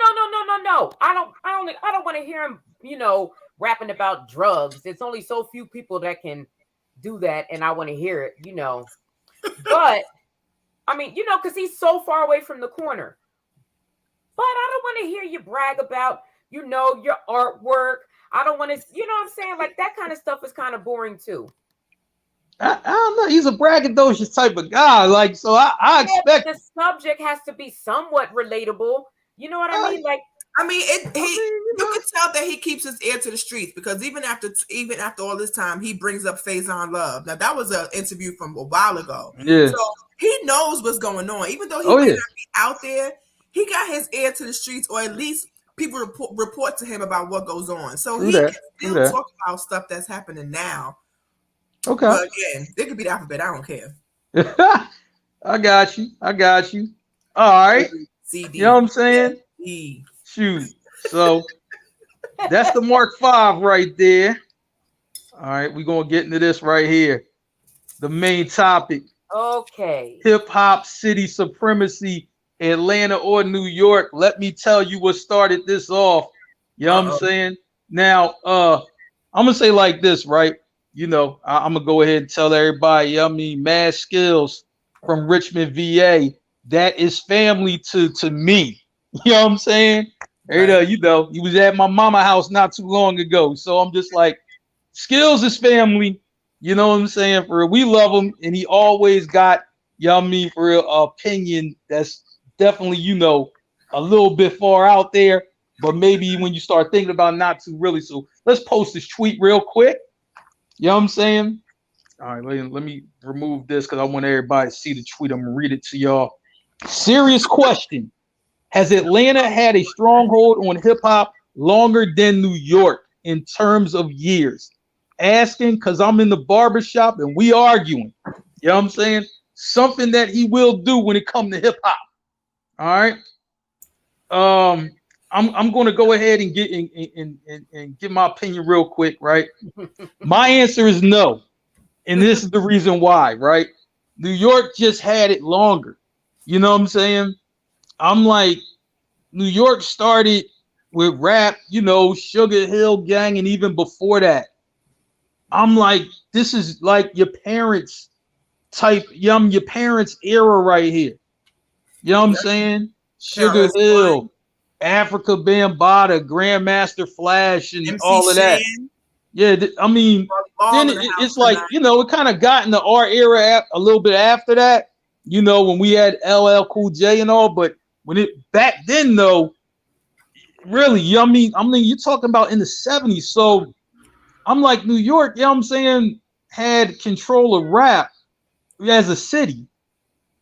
no. I don't want to hear him, you know, rapping about drugs. It's only so few people that can do that, and I want to hear it, you know. But I mean, you know, because he's so far away from the corner. But I don't want to hear you brag about, you know, your artwork. I don't want to, you know what I'm saying? Like that kind of stuff is kind of boring too. I don't know. He's a braggadocious type of guy. Like, so I Yeah, but expect. the subject has to be somewhat relatable. You know what I Uh, mean? Like, I mean, I mean, you you know. can tell that he keeps his ear to the streets because even after all this time, he brings up Faison Love. Now that was an interview from a while ago, Yeah. so he knows what's going on. Even though he Oh may yeah. not be out there, he got his ear to the streets, or at least people report to him about what goes on. So True he that. can True still that. talk about stuff that's happening now. Okay. But again, it could be the alphabet. I don't care. I got you. I got you. All A, right. C, You know D, what I'm saying? F, E. Shoot. So that's the Mark V right there. All right, we're gonna get into this right here. The main topic: okay. hip hop city supremacy, Atlanta or New York. Let me tell you what started this off. You know what I'm Uh-oh. saying? Now, I'm gonna say like this, right? You know, I'm gonna go ahead and tell everybody. I mean, Mad Skills from Richmond, VA. That is family to me. You know what I'm saying? Right. You know, he was at my mama house not too long ago, so I'm just like, Skills is family. You know what I'm saying? For real. We love him, and he always got, you know what I mean, for real, opinion that's definitely, you know, a little bit far out there, but maybe when you start thinking about not too really. So let's post this tweet real quick. You know what I'm saying? All right, let me remove this because I want everybody to see the tweet. I'm gonna read it to y'all. Serious question. Has Atlanta had a stronghold on hip hop longer than New York in terms of years? Asking because I'm in the barbershop and we arguing. You know what I'm saying? Something that he will do when it comes to hip hop. All right. I'm going to go ahead and get and give my opinion real quick. Right. My answer is no, and this is the reason why. Right. New York just had it longer. You know what I'm saying? I'm like, New York started with rap, you know, Sugar Hill Gang, and even before that, I'm like, this is like your parents type, your parents era right here. You know what I'm Yep. saying? Sugar KRS One, Hill, Africa Bambaataa, Grandmaster Flash, and MC all of that. Shan, Yeah, I mean, then Ball in the house it's like, tonight. you know, it kind of got into our era a little bit after that, you know, when we had LL Cool J and all. But when it back then, though, really, I mean, you're talking about in the 70s. So I'm like, New York, you know what I'm saying, had control of rap as a city.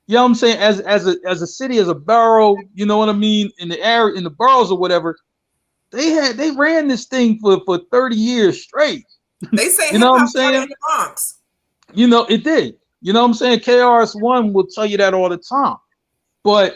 You know what I'm saying? As a city, as a borough, you know what I mean, in the area, in the boroughs or whatever, they ran this thing for 30 years straight. They say You hip know what I'm hop started saying? in the Bronx. You know, it did. You know what I'm saying? KRS1 will tell you that all the time. But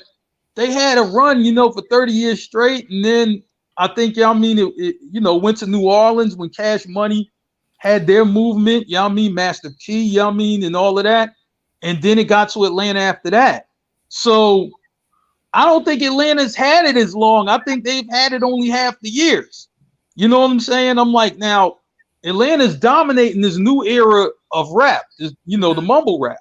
they had a run, you know, for 30 years straight. And then I think, you know what I mean, it you know, went to New Orleans when Cash Money had their movement, you know what I mean, Master P, you know what I mean, and all of that. And then it got to Atlanta after that. So I don't think Atlanta's had it as long. I think they've had it only half the years. You know what I'm saying? I'm like, now Atlanta's dominating this new era of rap, this, you know, the mumble rap.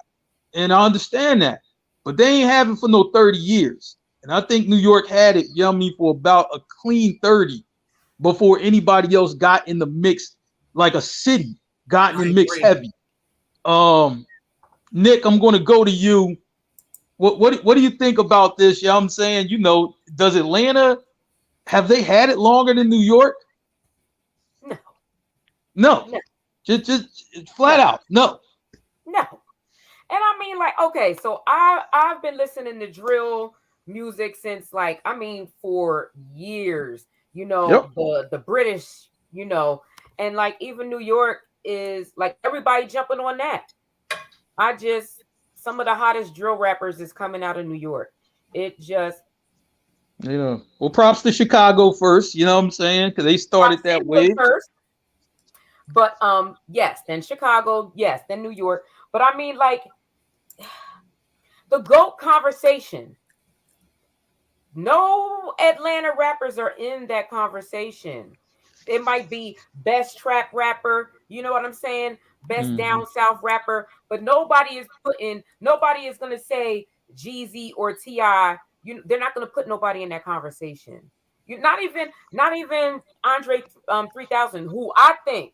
And I understand that. But they ain't have it for no 30 years. And I think New York had it, you know what I mean, for about a clean 30 before anybody else got in the mix, like a city got in I the mix agree. heavy. Um, Nick, I'm going to go to you. What do you think about this? Yeah, I'm saying, you know, does Atlanta, have they had it longer than New York? No, No, no, just flat no, out, no. no. And I mean, like, okay, so I've been listening to drill music since, like, I mean, for years. You Yep. know, the British, you know, and like even New York is like everybody jumping on that. I just some of the hottest drill rappers is coming out of New York. It just You know, well, props to Chicago first. You know what I'm saying? Because they started that Roxanne way. first, but yes, then Chicago, yes, then New York. But I mean, like the GOAT conversation. No Atlanta rappers are in that conversation. It might be best trap rapper, you know what I'm saying? Best Mhm. down south rapper, but nobody is gonna say Jeezy or Ti. They're not gonna put nobody in that conversation. You not even Andre 3000, who I think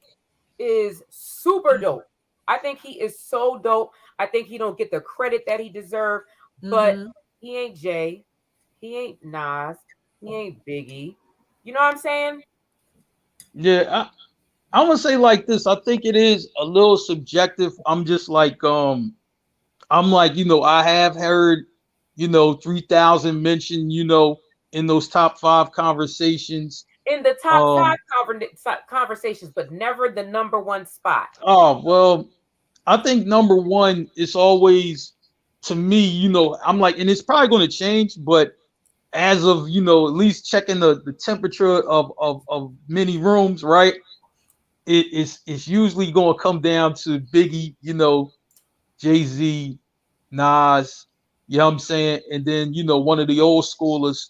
is super dope. I think he is so dope. I think he don't get the credit that he deserves, but he ain't Jay, he ain't Nas, he ain't Biggie. You know what I'm saying? Yeah, I want to say like this. I think it is a little subjective. I'm just like I'm like, I have heard, 3,000 mentioned, in those top five conversations. In the top five conversations, but never the number one spot. Oh, well, I think number one is always, to me, I'm like, and it's probably going to change, but as of, at least checking the temperature of many rooms, right? It's usually going to come down to Biggie, Jay-Z, Nas, you know what I'm saying? And then, one of the old schoolers,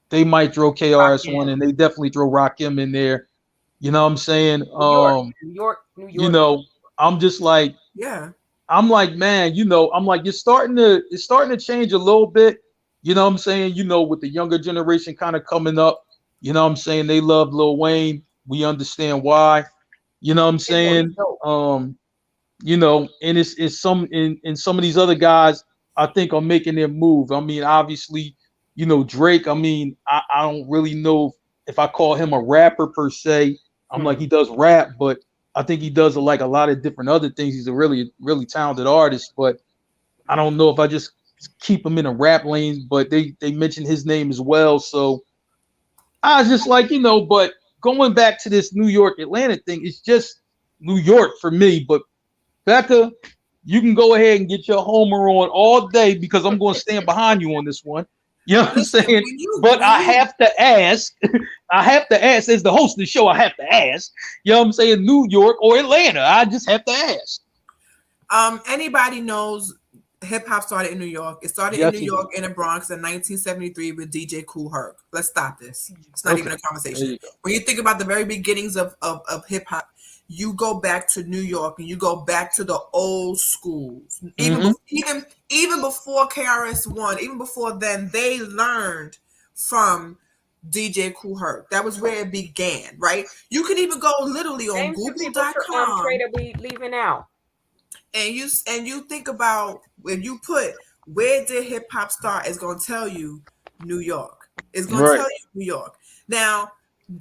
they might throw KRS-One and they definitely throw Rakim in there. You know what I'm saying? New York. I'm just like, yeah. I'm like, man, I'm like, it's starting to change a little bit. You know what I'm saying? With the younger generation kind of coming up, you know what I'm saying? They love Lil Wayne. We understand why. You know what I'm saying? And it's some in some of these other guys, I think are making their move. I mean, obviously, Drake, I mean, I don't really know if I call him a rapper per se. I'm like, he does rap, but I think he does like a lot of different other things. He's a really, really talented artist, but I don't know if I just keep him in a rap lane, but they mentioned his name as well. So I was just like, but going back to this New York Atlanta thing, it's just New York for me. But Becca, you can go ahead and get your homer on all day because I'm going to stand behind you on this one. You know what I'm saying? But I have to ask, as the host of the show, I have to ask, you know what I'm saying, New York or Atlanta? I just have to ask. Anybody knows hip hop started in New York. It started in New York in the Bronx in 1973 with DJ Kool Herc. Let's stop this. It's not even a conversation. When you think about the very beginnings of hip hop, you go back to New York and you go back to the old schools. Even before KRS-One, even before then, they learned from DJ Kool Herc. That was where it began, right? You can even go literally on Google.com. Trade that we leaving out. And you think about when you put where did hip hop start, it's gonna tell you New York. It's gonna tell you New York. Now,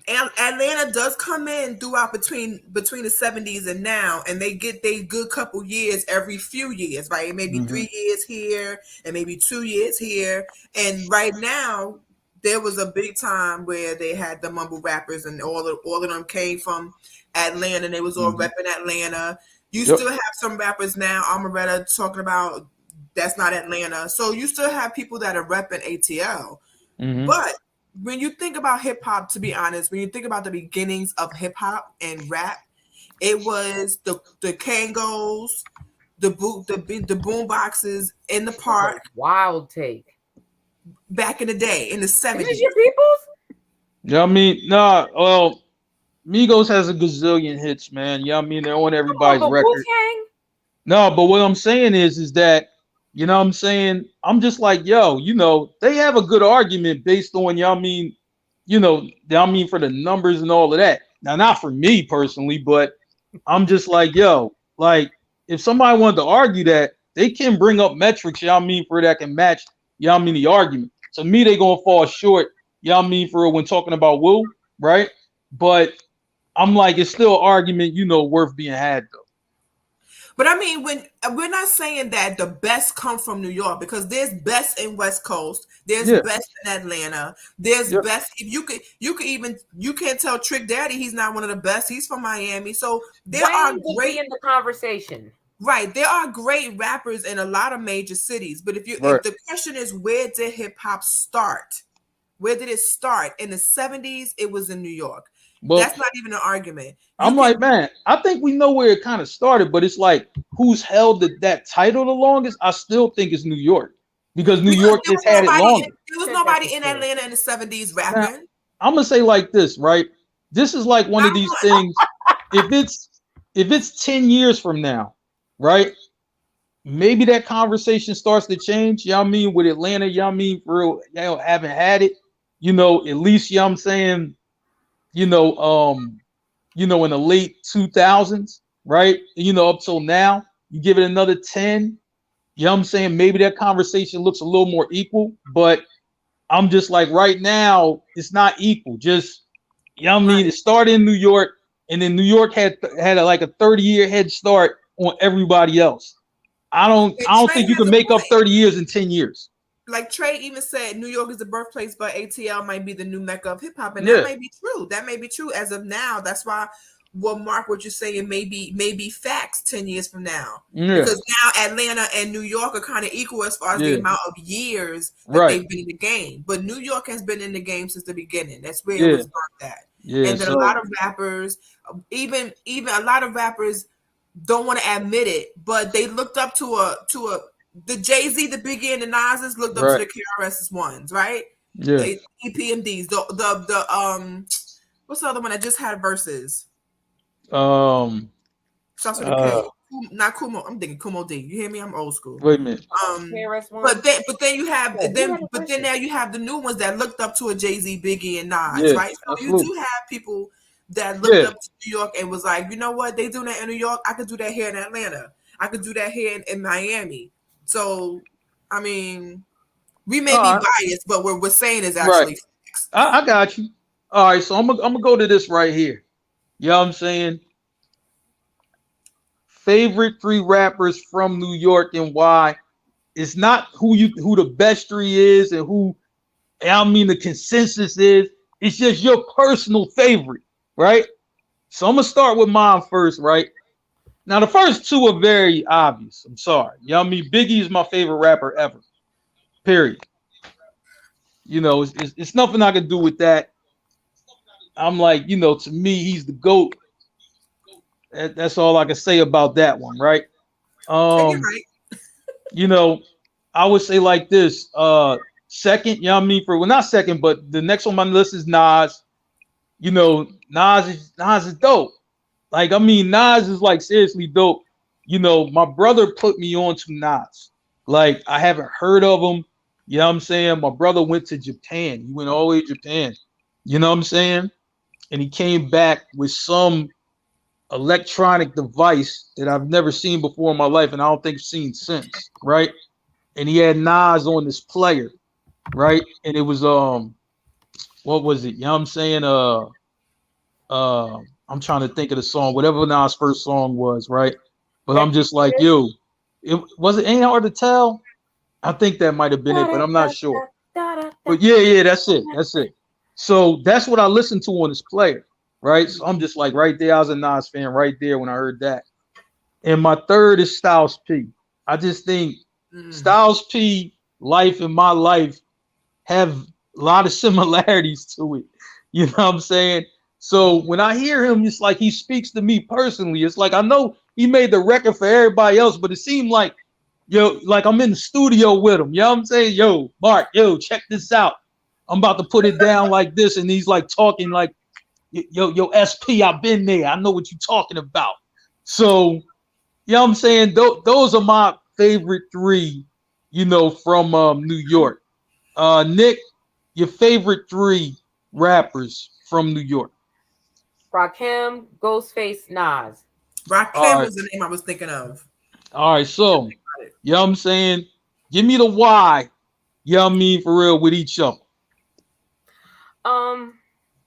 Atlanta does come in throughout between the 70s and now, and they get their good couple years every few years, right? Maybe 3 years here and maybe 2 years here. And right now, there was a big time where they had the mumble rappers, and all of them came from Atlanta, and they was all repping Atlanta. You still have some rappers now, Amaretta, talking about that's not Atlanta. So you still have people that are repping ATL. But when you think about hip hop, to be honest, when you think about the beginnings of hip hop and rap, it was the Kangos, the boom boxes in the park. Wild take. Back in the day, in the 70s. Is your peoples? Yeah, I mean, well, Migos has a gazillion hits, man. Yeah, I mean, they're on everybody's record. No, but what I'm saying is that, you know what I'm saying? I'm just like, yo, they have a good argument based on, I mean, for the numbers and all of that. Now, not for me personally, but I'm just like, yo, like, if somebody wanted to argue that, they can bring up metrics, for that can match, the argument. To me, they gonna fall short, for when talking about Wu, right? But I'm like, it's still an argument, worth being had though. But I mean, when we're not saying that the best come from New York, because there's best in West Coast, there's best in Atlanta, there's best. If you can't tell Trick Daddy he's not one of the best. He's from Miami, so there are great in the conversation. Right, there are great rappers in a lot of major cities. But if the question is, where did hip hop start? Where did it start? In the 70s, it was in New York. Well, that's not even an argument. Like, man, I think we know where it kind of started, but it's like, who's held that title the longest? I still think it's New York, because New York just had it longer. There was nobody in Atlanta in the 70s rapping. Now, I'm gonna say like this, right? This is like one of these things. If it's 10 years from now, right? Maybe that conversation starts to change. With Atlanta, for real, haven't had it. at least, you know what I'm saying, you know, in the late 2000s, right? Up till now, you give it another 10, you know what I'm saying? Maybe that conversation looks a little more equal, but I'm just like right now, it's not equal. Just, you know what I mean? It started in New York, and then New York had like a 30-year head start on everybody else. I don't Trey think you has can a make up point. 30 years in 10 years. Like Trey even said, New York is the birthplace, but ATL might be the new mecca of hip hop, and Yeah. that may be true. That may be true as of now. That's why, Mark, what you're saying may be facts 10 years from now, Yeah. because now Atlanta and New York are kind of equal as far as the Yeah. amount of years that Right. they've been in the game. But New York has been in the game since the beginning. That's where Yeah. it was birthed at. Yeah. And then a lot of rappers, even a lot of rappers, don't want to admit it, but they looked up to the Jay-Z, the Biggie, and the Nas's looked up to the KRS's ones, right? Yeah. The EPMDs, the what's the other one that just had verses? Starts with a K. Not Kumo. I'm thinking Kumo D. You hear me? I'm old school. Wait a minute. But then you have then now you have the new ones that looked up to a Jay-Z, Biggie, and Nas, right? So absolutely. you do have people that looked up to New York and was like, you know what, they do that in New York, I could do that here in Atlanta. I could do that here in Miami. So, I mean, we may be biased, but what we're saying is actually facts. I got you. All right, so I'm gonna go to this right here. You know what I'm saying? Favorite 3 rappers from New York and why. It's not who the best 3 is and who, I mean, the consensus is. It's just your personal favorite, right? So I'm gonna start with mine first, right? Now the first 2 are very obvious. I'm sorry. You know what I mean? Biggie is my favorite rapper ever. Period. It's nothing I can do with that. I'm like, to me, he's the GOAT. That's all I can say about that one, right? You're right. I would say like this. Second, you know what I mean? Not second, but the next on my list is Nas. Nas is dope. Like, I mean, Nas is like seriously dope. My brother put me on to Nas. Like, I haven't heard of him. You know what I'm saying? My brother went to Japan. He went all the way to Japan. You know what I'm saying? And he came back with some electronic device that I've never seen before in my life, and I don't think I've seen since, right? And he had Nas on this player, right? And it was what was it? You know what I'm saying? I'm trying to think of the song, whatever Nas' first song was, right? But I'm just like, yo, ain't hard to tell. I think that might have been it, but I'm not sure. But yeah, that's it. So that's what I listened to on this player, right? So I'm just like right there. I was a Nas fan right there when I heard that. And my third is Styles P. I just think Styles P life and my life have a lot of similarities to it. You know what I'm saying? So when I hear him, it's like he speaks to me personally. It's like I know he made the record for everybody else, but it seemed like, like I'm in the studio with him. You know what I'm saying? Yo, Marc, check this out. I'm about to put it down like this. And he's like talking like, yo, SP, I've been there. I know what you're talking about. So, you know what I'm saying? Those are my favorite 3, from New York. Nick, your favorite 3 rappers from New York? Rakim, Ghostface, Nas. Rakim was the name I was thinking of. All right, so, you know what I'm saying? Give me the why, you know what I mean, for real, with each of them.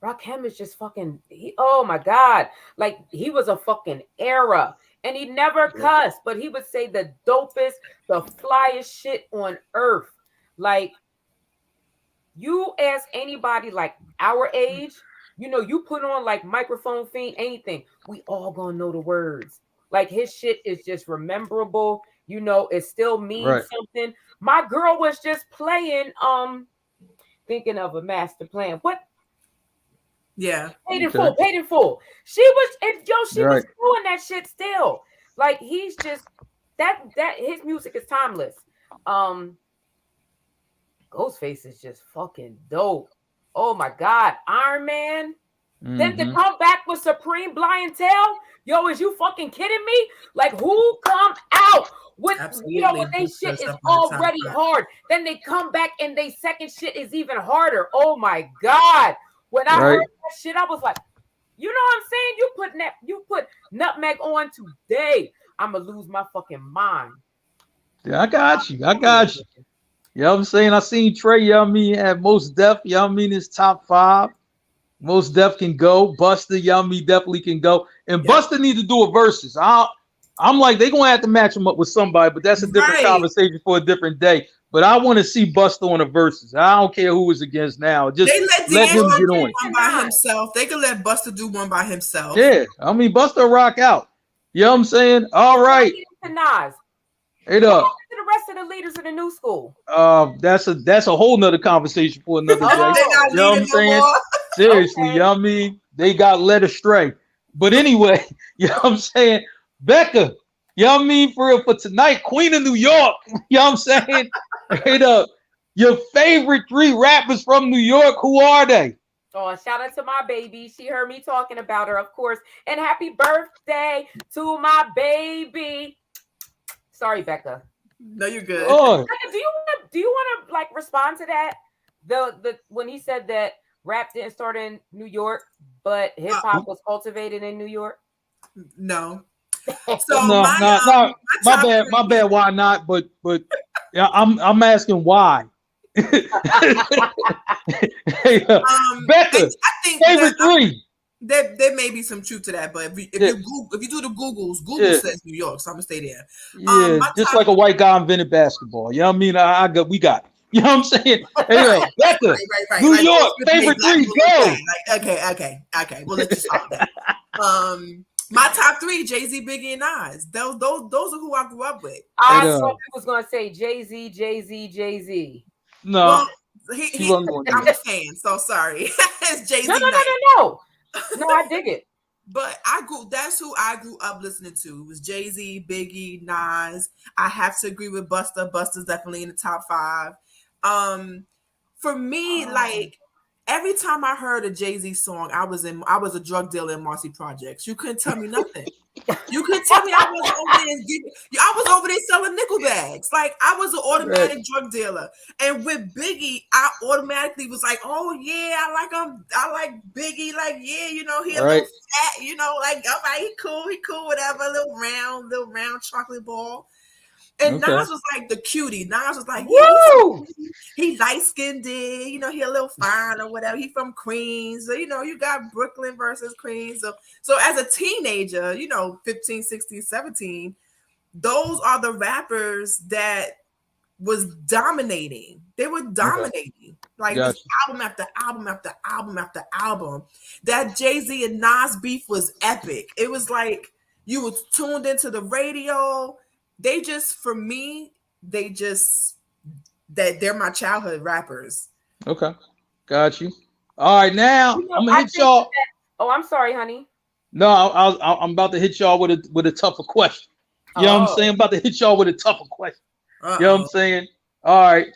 Rakim is just fucking, oh my God. Like, he was a fucking era. And he never cussed, but he would say the dopest, the flyest shit on earth. Like, you ask anybody like our age, you put on like Microphone Fiend, anything, we all gonna know the words. Like, his shit is just rememberable. It still means something. My girl was just playing, thinking of a master plan. What? Yeah. Paid in full. She was was doing that shit still. Like, he's just that his music is timeless. Ghostface is just fucking dope. Oh my God. Iron Man. Then to come back with Supreme Blind Tail. Yo, is you fucking kidding me? Like, who come out With Absolutely. when they Put shit is yourself on the top already five. hard, then they come back and they second shit is even harder. Oh my god! When I heard that shit, I was like, you know what I'm saying? You put Nutmeg on today, I'ma lose my fucking mind. Yeah, I got you. You know what I'm saying? I seen Trey, you know what I mean, at Most Def, you know what I mean, his top 5. Most Def can go. Buster, you know what I mean, definitely can go. And Buster needs to do a versus. I'm like, they're going to have to match him up with somebody, but that's a different conversation for a different day. But I want to see Buster on a versus. I don't care who is against now. Just let him get on it. One by himself. They could let Buster do one by himself. Yeah, I mean, Buster rock out. You know what I'm saying? All right. Nas. Hey, up. To the rest of the leaders of the new school. That's a whole nother conversation for another day. You know what I'm saying? Seriously, you know what I mean? They got led astray. But anyway, you know what I'm saying? Becca, you know what I mean? For tonight, Queen of New York. You know what I'm saying? Hey, up. Your favorite 3 rappers from New York, who are they? Oh, shout out to my baby. She heard me talking about her, of course. And happy birthday to my baby. Sorry, Becca. No, you're good. Oh. Do you want to like respond to that? The when he said that rap didn't start in New York, but hip hop was cultivated in New York? No. So no, my bad. Why not? But yeah, I'm asking why. Hey, Becca, I think favorite 3. There may be some truth to that, but if you do the Google says New York, so I'm gonna stay there. Yeah, just like a white guy invented basketball. You know what I mean? We got it. You know what I'm saying? Hey, Becca, right. New York, favorite 3, go. Okay. Well, let's just talk that. My top 3, Jay-Z, Biggie, and Nas. Those are who I grew up with. I thought you was gonna say Jay-Z. No, well, I'm a fan, so sorry. It's Jay-Z. No. No, I dig it. But that's who I grew up listening to. It was Jay-Z, Biggie, Nas. I have to agree with Buster. Buster's definitely in the top 5. For me, like every time I heard a Jay-Z song, I was a drug dealer in Marcy Projects. You couldn't tell me nothing. You couldn't tell me I was over there selling nickel bags. Like I was an automatic drug dealer. And with Biggie, I automatically was like, oh yeah, I like him. I like Biggie. Like, yeah, he a little fat, like all right, he cool, whatever, little round chocolate ball. And Nas was like the cutie. Nas was like, he light skinned, he a little fine or whatever. He from Queens. So, you got Brooklyn versus Queens. So as a teenager, 15, 16, 17, those are the rappers that was dominating. They were dominating. Like this album after album after album after album. That Jay-Z and Nas beef was epic. It was like you were tuned into the radio. They just, for me, they're my childhood rappers. Okay. Got you. All right, now I'm gonna hit y'all. I'm sorry, honey. No, I'm about to hit y'all with a tougher question. You know what I'm saying? I'm about to hit y'all with a tougher question. You know what I'm saying? All right.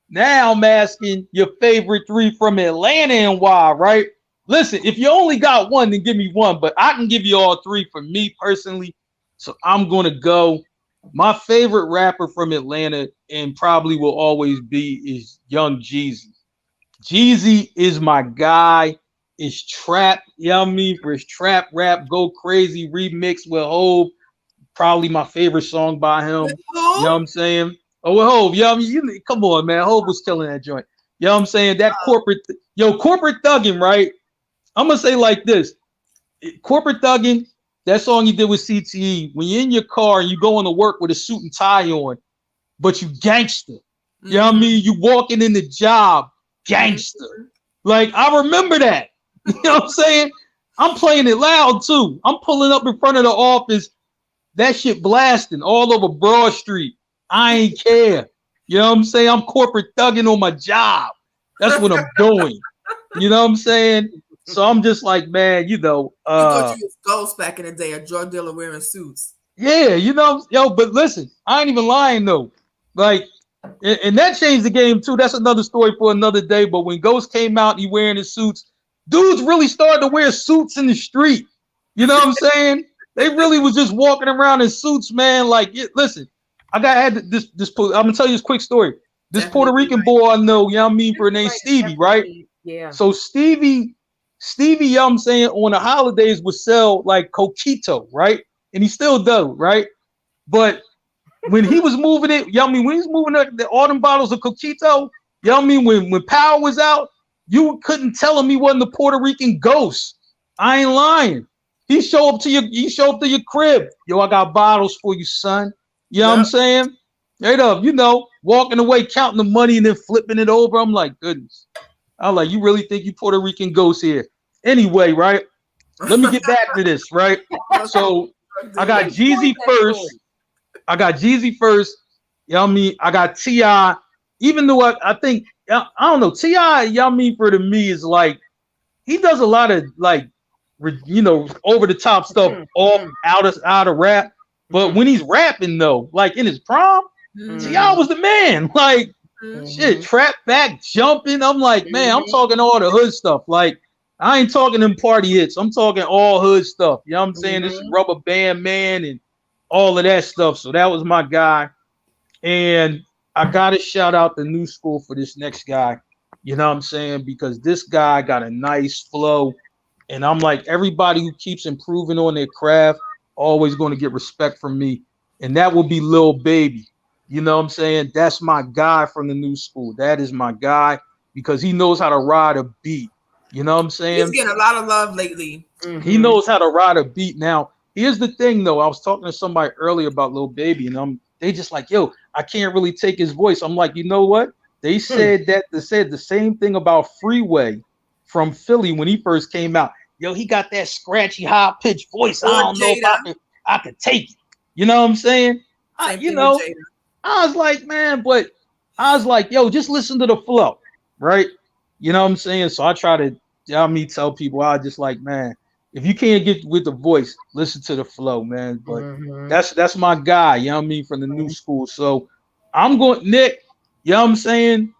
Now I'm asking your favorite 3 from Atlanta and why, right? Listen, if you only got one, then give me one, but I can give you all 3 for me personally. So I'm gonna go. My favorite rapper from Atlanta and probably will always be is Young Jeezy. Jeezy is my guy. It's trap, you know what I mean? For his trap rap, Go Crazy remix with Hove. Probably my favorite song by him. You know what I'm saying? Oh, with Hove, you know what I mean? Come on, man. Hove was killing that joint. You know what I'm saying? That corporate thugging, right? I'm gonna say like this. Corporate thugging. That song you did with CTE, when you're in your car and you going to work with a suit and tie on, but you gangster. You know what I mean? You walking in the job, gangster. Like, I remember that. You know what I'm saying? I'm playing it loud, too. I'm pulling up in front of the office. That shit blasting all over Broad Street. I ain't care. You know what I'm saying? I'm corporate thugging on my job. That's what I'm doing. You know what I'm saying? So I'm just like, man, you thought you was ghost back in the day, a drug dealer wearing suits. Yeah, but listen, I ain't even lying though. Like, and that changed the game too. That's another story for another day. But when Ghost came out, he wearing his suits, dudes really started to wear suits in the street. You know what I'm saying? They really was just walking around in suits, man. Like, listen, I got had this. I'm gonna tell you this quick story. This Definitely Puerto Rican right. boy I know, you know what I mean, for her name Stevie, right? Yeah. So Stevie, you know what I'm saying, on the holidays would sell like coquito, right? And he still does, right? But when he was moving it, you know what I mean, when he was moving all them bottles of coquito, you know what I mean, when power was out, you couldn't tell him he wasn't the Puerto Rican ghost. I ain't lying. He show up to your crib. Yo, I got bottles for you, son. You know what I'm saying? Straight up, you know, walking away, counting the money and then flipping it over. I'm like, goodness. I'm like, you really think you Puerto Rican ghost here? Anyway, right? Let me get back to this, right? So I got Jeezy first. I got Jeezy first. You know what I mean? I got T.I. Even though I think, I don't know, T.I., you know what I mean, for to me is like, he does a lot of like, you know, over the top stuff, all out of rap. But when he's rapping though, like in his prime, T.I. was the man. Like shit, trap back, jumping. I'm like, man, I'm talking all the hood stuff. Like I ain't talking them party hits. I'm talking all hood stuff. You know what I'm saying? This is Rubber Band Man and all of that stuff. So that was my guy. And I gotta shout out the new school for this next guy. You know what I'm saying? Because this guy got a nice flow. And I'm like, everybody who keeps improving on their craft, always going to get respect from me. And that will be Lil Baby. You know what I'm saying? That's my guy from the new school. That is my guy because he knows how to ride a beat. You know what I'm saying? He's getting a lot of love lately. He knows how to ride a beat. Now, here's the thing, though. I was talking to somebody earlier about Lil Baby, and they just like, yo, I can't really take his voice. I'm like, you know what? They said they said the same thing about Freeway from Philly when he first came out. Yo, he got that scratchy, high-pitched voice. I don't know if I could take it. You know what I'm saying? You know, I was like, man, but I was like, yo, just listen to the flow, right? You know what I'm saying? So I try to, you know, me tell people, I just like, man, if you can't get with the voice, listen to the flow, man. But that's my guy, you know what I mean, from the new school. So I'm going, Nick, you know what I'm saying?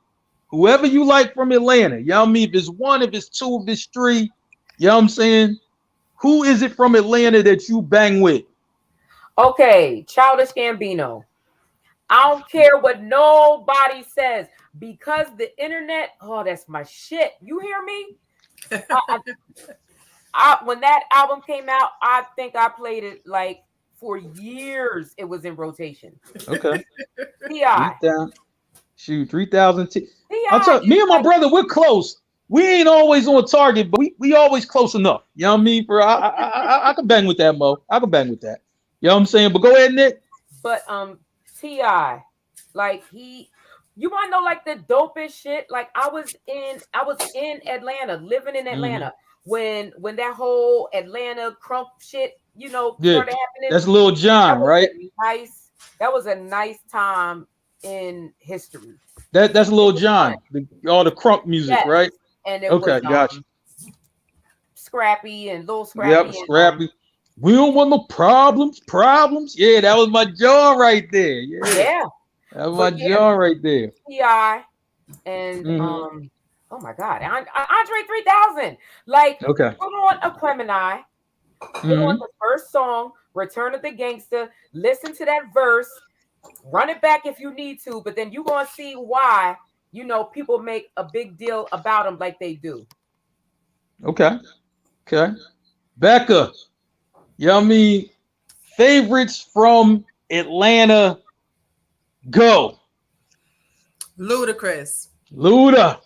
Whoever you like from Atlanta, you know what I mean? If it's one, if it's two, if it's three, you know what I'm saying? Who is it from Atlanta that you bang with? Okay, Childish Gambino. I don't care what nobody says because the internet, oh, that's my shit. You hear me? When that album came out, I think I played it like for years. It was in rotation. Okay. T.I. Shoot, 3,000. I'll tell you, me and my brother, we're close. We ain't always on target, but we always close enough. You know what I mean? I can bang with that, Mo. I can bang with that. You know what I'm saying? But go ahead, Nick. But T.I., like you want to know like the dopest shit? Like I was in Atlanta, living in Atlanta when that whole Atlanta crunk shit, you know, started happening. That's Lil Jon, right? That was a nice time in history. That's Lil Jon, all the crunk music, right? And it was gotcha. Scrappy and Lil Scrappy. Yep, Scrappy. We don't want no problems. Yeah, that was my jaw right there. Yeah. That was my jaw right there. T.I. and oh my God, Andre 3000. Like, put on Aquemini, put on the first song, Return of the Gangster, listen to that verse, run it back if you need to, but then you're going to see why, you know, people make a big deal about them like they do. Okay. Becca, you know what I mean? Favorites from Atlanta, go. Ludacris. Luda's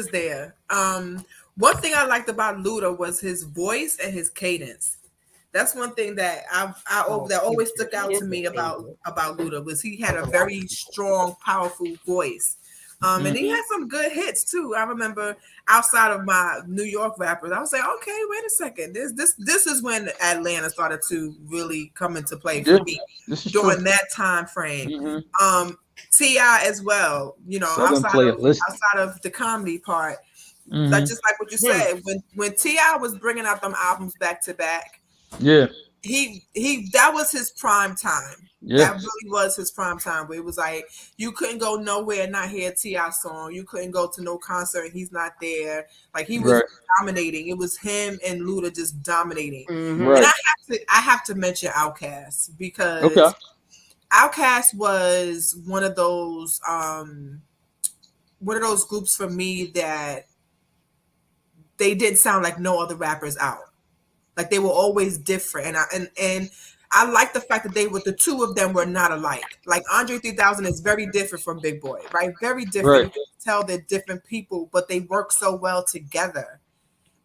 there. One thing I liked about Luda was his voice and his cadence. That's one thing that that always stuck out to me about Luda was he had a very strong, powerful voice. And he had some good hits too. I remember outside of my New York rappers, I was like, okay, wait a second. This is when Atlanta started to really come into play for me during that time frame. T.I. as well, you know, outside of the comedy part, like just like what you said, when T.I. was bringing out them albums back to back, he that was his prime time. That really was his prime time, where it was like you couldn't go nowhere and not hear a T.I. song. You couldn't go to no concert and he's not there. Like he was dominating. It was him and Luda just dominating. And I have to mention Outkast because Outkast was one of those groups for me that they didn't sound like no other rappers out. Like they were always different, and I like the fact that the two of them were not alike. Like Andre 3000 is very different from Big Boy, right? Very different. Right. You can tell they're different people, but they work so well together.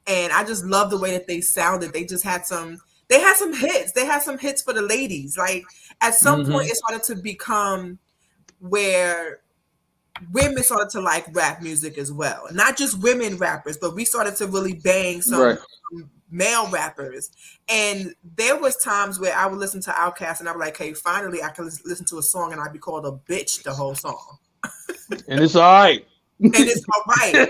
And I just love the way that they sounded. They just had some hits. They had some hits for the ladies. Like at some point it started to become where women started to like rap music as well. Not just women rappers, but we started to really bang some male rappers. And there was times where I would listen to Outkast and I was like, hey, finally I can listen to a song and I'd be called a bitch the whole song. And it's all right. And it's all right.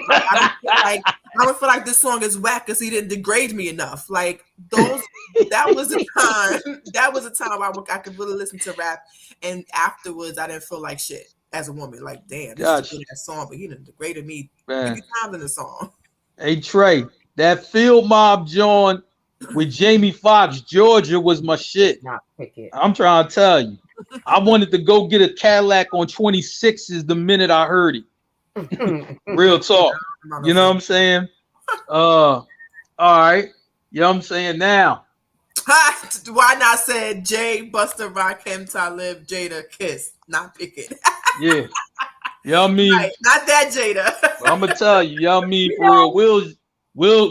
Like, I don't feel like this song is whack because he didn't degrade me enough. Like that was a time I could really listen to rap, and afterwards I didn't feel like shit as a woman. Like, damn, this is a good ass song, but he done degraded me 50 times in the song. Hey Trey, that Field Mob joint with Jamie Foxx, Georgia was my shit. I'm trying to tell you. I wanted to go get a Cadillac on 26s the minute I heard it. Real talk. You know what I'm saying? All right. You know what I'm saying? Now. Why not said Jay, Busta, Rakim, Talib, Jada, Kiss, not Pickett. Yeah. You know what I mean? Right. Not that Jada. I'm gonna tell you, you know what I mean? For real,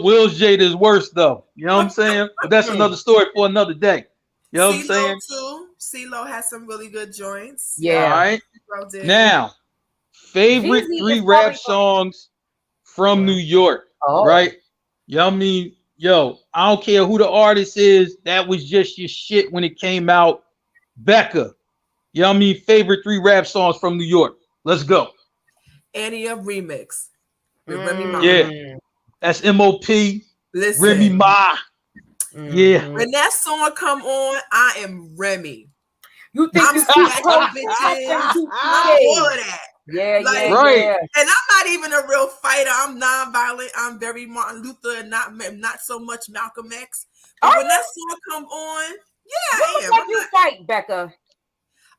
Will's Jada is worse though. You know what I'm saying? But that's another story for another day. You know what I'm saying? Too. CeeLo has some really good joints. Yeah. All right. Now, favorite three rap songs from New York. Right? You know what I mean? Yo, I don't care who the artist is. That was just your shit when it came out. Becca. You know what I mean? Favorite three rap songs from New York. Let's go. Annie Up remix. With Remy Ma. Yeah. That's M.O.P. Listen. Remy Ma. Yeah. When that song come on, I am Remy. You think I'm smacking bitches. All of that. Yeah, like, right. Yeah. And I'm not even a real fighter. I'm non-violent. I'm very Martin Luther and not so much Malcolm X. But when that song come on, yeah, I am. Like you fight, Becca.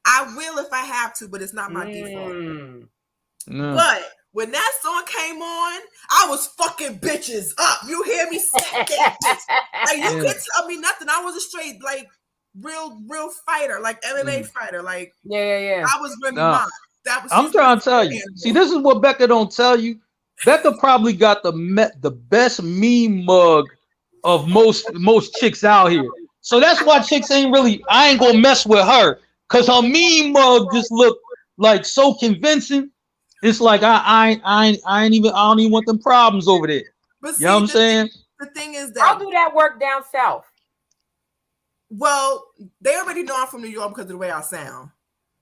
I will if I have to, but it's not my default. No. But when that song came on, I was fucking bitches up. You hear me? Like you could tell me nothing. I was a straight like real fighter, like MMA fighter. Like yeah. I was Remy Ma. I'm trying to tell you. See, this is what Becca don't tell you. Becca probably got the best meme mug of most chicks out here. So that's why chicks ain't really. I ain't gonna mess with her because her meme mug just look like so convincing. It's like I don't even want them problems over there. But you know what I'm saying? The thing is that I'll do that work down south. Well, they already know I'm from New York because of the way I sound.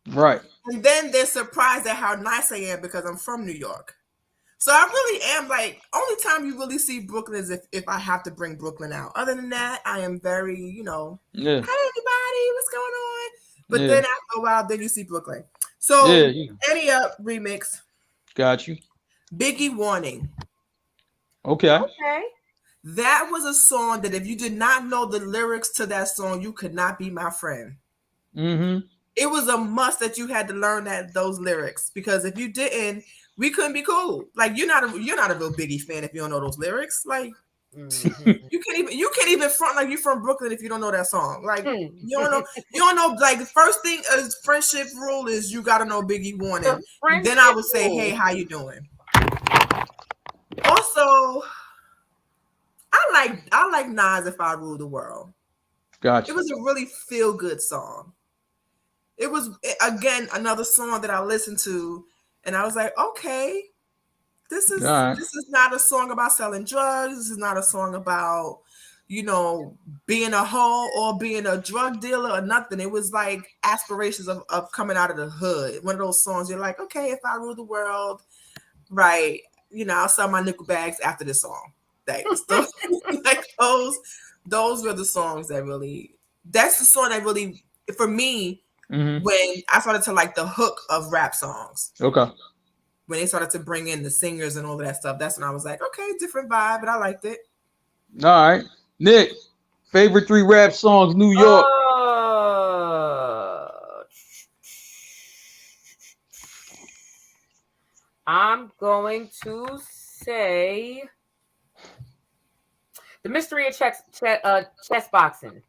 Right. And then they're surprised at how nice I am because I'm from New York. So I really am like, only time you really see Brooklyn is if I have to bring Brooklyn out. Other than that, I am very, hey everybody, what's going on? But then after a while, then you see Brooklyn. So Annie Up remix. Got you. Biggie Warning. Okay. That was a song that if you did not know the lyrics to that song, you could not be my friend. Mm-hmm. It was a must that you had to learn those lyrics, because if you didn't, we couldn't be cool. Like you're not a real Biggie fan if you don't know those lyrics. Like you can't even front like you from Brooklyn if you don't know that song. Like you don't know. Like the first thing is friendship rule is you got to know Biggie Warning. Then I would say, hey, how you doing? Also, I like Nas If I Rule the World. Gotcha. It was a really feel good song. It was, again, another song that I listened to, and I was like, okay, this is not a song about selling drugs. This is not a song about, being a hoe or being a drug dealer or nothing. It was like aspirations of coming out of the hood. One of those songs you're like, okay, if I rule the world, right, I'll sell my nickel bags after this song. Like those were the songs that really, that's the song that really, for me, when I started to like the hook of rap songs. Okay. When they started to bring in the singers and all of that stuff, that's when I was like, okay, different vibe, but I liked it. All right. Nick, favorite three rap songs, New York. I'm going to say the mystery of chess boxing.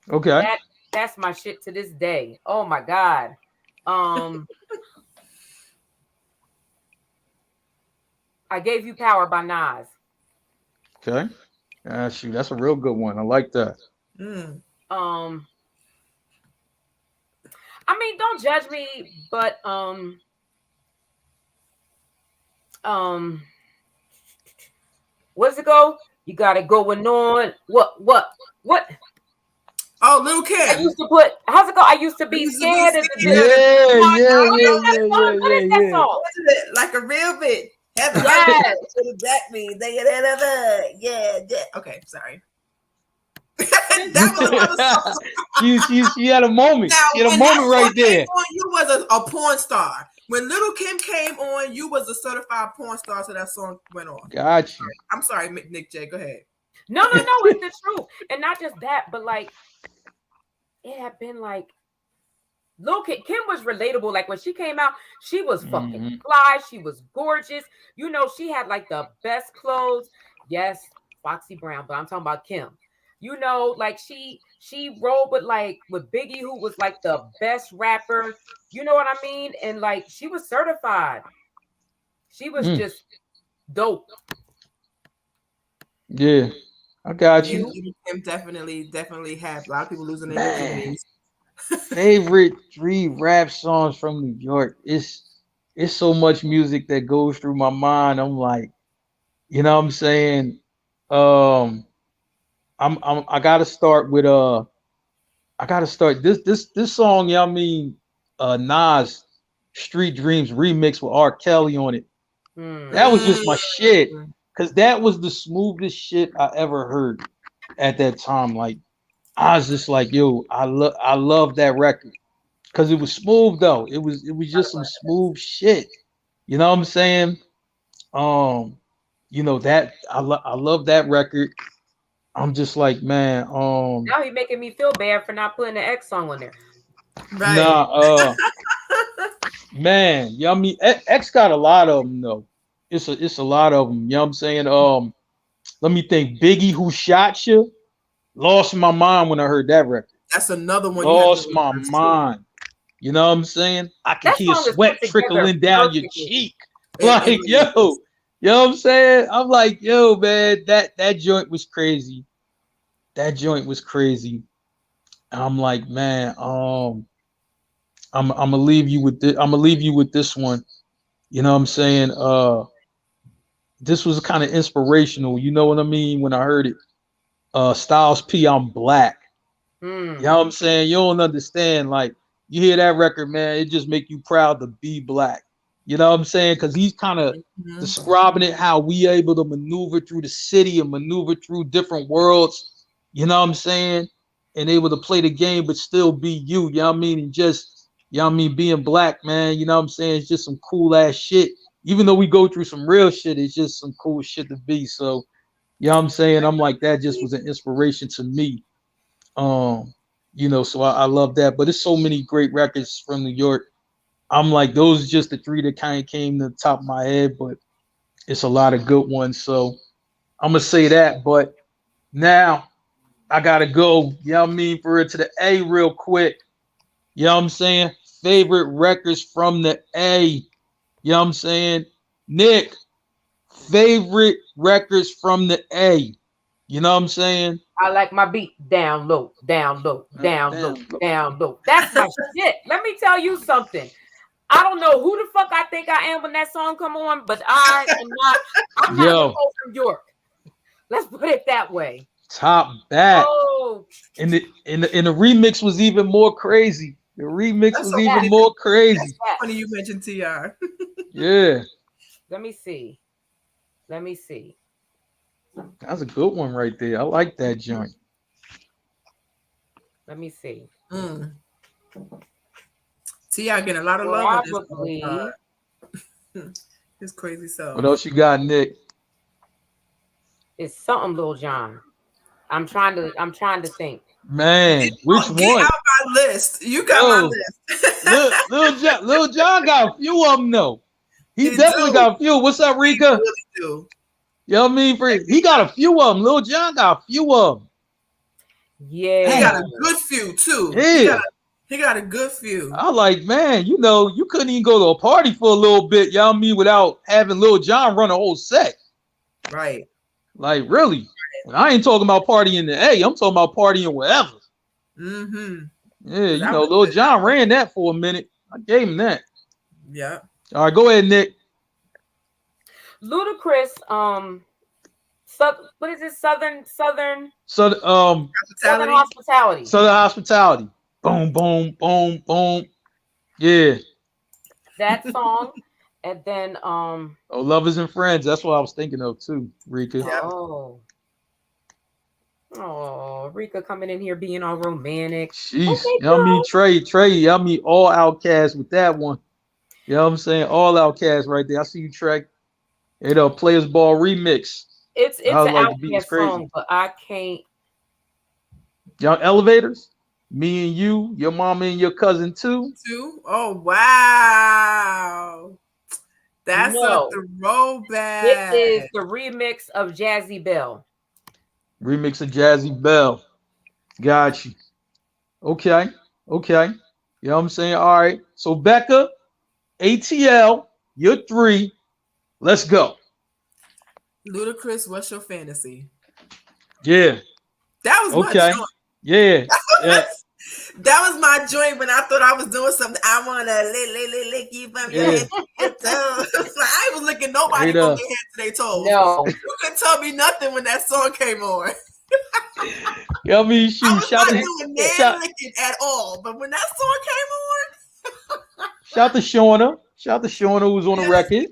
Okay. That's my shit to this day. Oh my god. I Gave You Power by Nas. Okay. Shoot, that's a real good one. I like that. I mean, don't judge me, but what's it go? You got it going on. What? Oh, Little Kim. I used to put. How's it go? I used to be scared. Yeah. What is that song? What is it? Like a real bitch. Yes. Yeah. Okay, sorry. That was another song. She had a moment. Now, She had a when moment that right song came there. on, you was a porn star. When Little Kim came on, you was a certified porn star, so that song went on. Got you. I'm sorry, Nick J. Go ahead. No, it's the truth. And not just that, but like it had been like Lil' Kim was relatable. Like when she came out, she was fucking fly. She was gorgeous. You know, she had like the best clothes. Yes, Foxy Brown, but I'm talking about Kim. You know, like she rolled with Biggie, who was like the best rapper. You know what I mean? And like she was certified. She was just dope. Yeah, I got you. Kim definitely had a lot of people losing their virginities. Favorite 3 rap songs from New York. It's so much music that goes through my mind. I'm like, you know what I'm saying? I gotta start with this song, you know what I mean? Nas Street Dreams remix with R. Kelly on it. That was just my shit. Cause that was the smoothest shit I ever heard at that time. Like I was just like, yo, I love that record. Cause it was smooth though. It was just some smooth shit. You know what I'm saying? You know that I love that record. I'm just like, man, now he making me feel bad for not putting the X song on there. Right. Nah, man, yeah, I mean X got a lot of them though. It's a lot of them. You know what I'm saying? Let me think. Biggie, Who Shot You? Lost my mind when I heard that record. That's another one. Lost my mind. You know what I'm saying? I can hear sweat trickling down your cheek. Like, yo, you know what I'm saying? I'm like, yo, man, that joint was crazy. That joint was crazy. I'm like, man, I'm gonna leave you with this. I'm gonna leave you with this one. You know what I'm saying? This was kind of inspirational. You know what I mean? When I heard it, Styles P, I'm Black. You know what I'm saying? You don't understand. Like, you hear that record, man, it just make you proud to be black. You know what I'm saying? Because he's kind of describing it how we able to maneuver through the city and maneuver through different worlds. You know what I'm saying? And able to play the game, but still be you. You know what I mean? And just, you know what I mean? Being black, man, you know what I'm saying? It's just some cool ass shit. Even though we go through some real shit, it's just some cool shit to be. So, you know what I'm saying? I'm like, that just was an inspiration to me. You know, so I love that. But there's so many great records from New York. I'm like, those are just the 3 that kind of came to the top of my head, but it's a lot of good ones. So I'm gonna say that. But now I gotta go, you know what I mean, for it to the A real quick. You know what I'm saying? Favorite records from the A. You know what I'm saying? Nick, favorite records from the A. You know what I'm saying? I like my beat down low, down low, down low, down low. That's my shit. Let me tell you something. I don't know who the fuck I think I am when that song come on, but I'm not from York. Let's put it that way. Top back. Oh. And the remix was even more crazy. The remix was even more crazy. That's funny you mentioned TR. Yeah. Let me see. That's a good one right there. I like that joint. Let me see. TR getting a lot of love. It's crazy. So what else you got, Nick? It's something Lil Jon. I'm trying to think. Man, which one? Get out my list. You got my list. Lil Jon got a few of them though. He definitely got a few. What's up, Rika? He really do. You know what I mean? He got a few of them. Lil Jon got a few of them. Yeah. He got a good few, too. Yeah. He got a good few. I like, man, you know, you couldn't even go to a party for a little bit, you know what I mean, without having Lil Jon run a whole set. Right. Like, really. And I ain't talking about partying the A. I'm talking about partying wherever. Mm-hmm. Yeah, you know, Lil Jon ran that for a minute. I gave him that. Yeah. All right, go ahead, Nick. Ludacris, what is it? Southern hospitality. Southern hospitality. Boom, boom, boom, boom. Yeah. That song. And then Lovers and Friends. That's what I was thinking of too, Rika. Oh, Rika coming in here being all romantic. Jeez. Okay, you know what I mean? Trey, you know what I mean? All Outkast with that one. You know what I'm saying? All Outkast right there. I see you, Trey. Players Ball remix. It's an Outkast song, but I can't. Young Elevators. Me and you, your mama and your cousin too. Oh wow, that's a throwback. It is the remix of Jazzy Bell. Remix of Jazzy Bell. Got you. Okay. You know what I'm saying? All right. So Becca, ATL, you're 3. Let's go. Ludacris, what's your fantasy? Yeah. That was my joint. Yeah. That was my joint when I thought I was doing something. I want to lick you from your head to toes. I was looking nobody from their head to their toes. No. You couldn't tell me nothing when that song came on. You know what I mean? I was not doing licking at all. But when that song came on. Shout to Shauna who was on the record.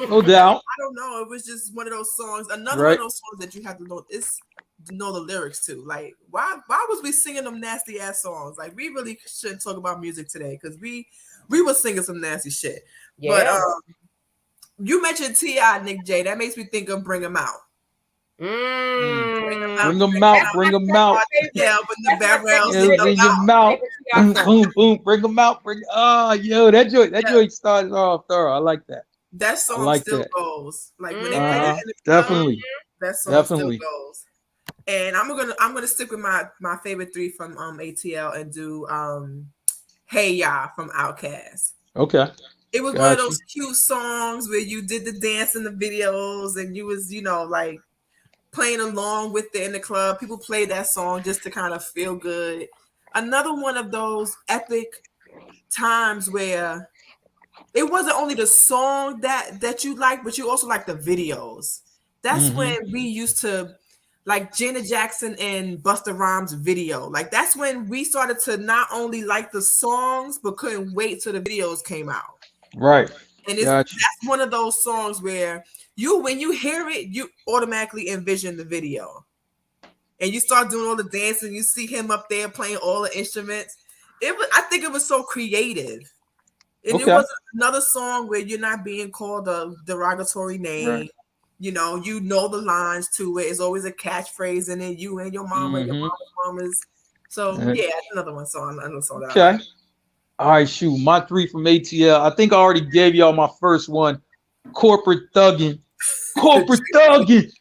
No doubt. I don't know. It was just one of those songs. Another one of those songs that you have to know the lyrics to. Like, why was we singing them nasty ass songs? Like, we really shouldn't talk about music today because we were singing some nasty shit. Yeah. But you mentioned T.I., Nick J. That makes me think of Bring 'Em Out. Bring 'em out. Yeah, but the barrels in your mouth. Boom, boom, boom. Bring 'em out. That joint started off thorough. I like that. That song still goes. Like when they play that in the definitely. That song still goes. And I'm gonna stick with my favorite 3 from ATL and do Hey Ya from Outkast. Okay. It was one of those cute songs where you did the dance in the videos and you was, like playing along with it in the club. People played that song just to kind of feel good. Another one of those epic times where it wasn't only the song that you like, but you also like the videos. That's when we used to like Janet Jackson and Busta Rhymes video. Like that's when we started to not only like the songs, but couldn't wait till the videos came out. Right. And that's one of those songs where when you hear it, you automatically envision the video. And you start doing all the dancing, you see him up there playing all the instruments. I think it was so creative. And it was another song where you're not being called a derogatory name. Right. You know the lines to it. It's always a catchphrase in it. You and your mama, your mama's mamas. So that's another one song. Another song that I like. All right, shoot. My 3 from ATL. I think I already gave y'all my first one. Corporate Thuggin'.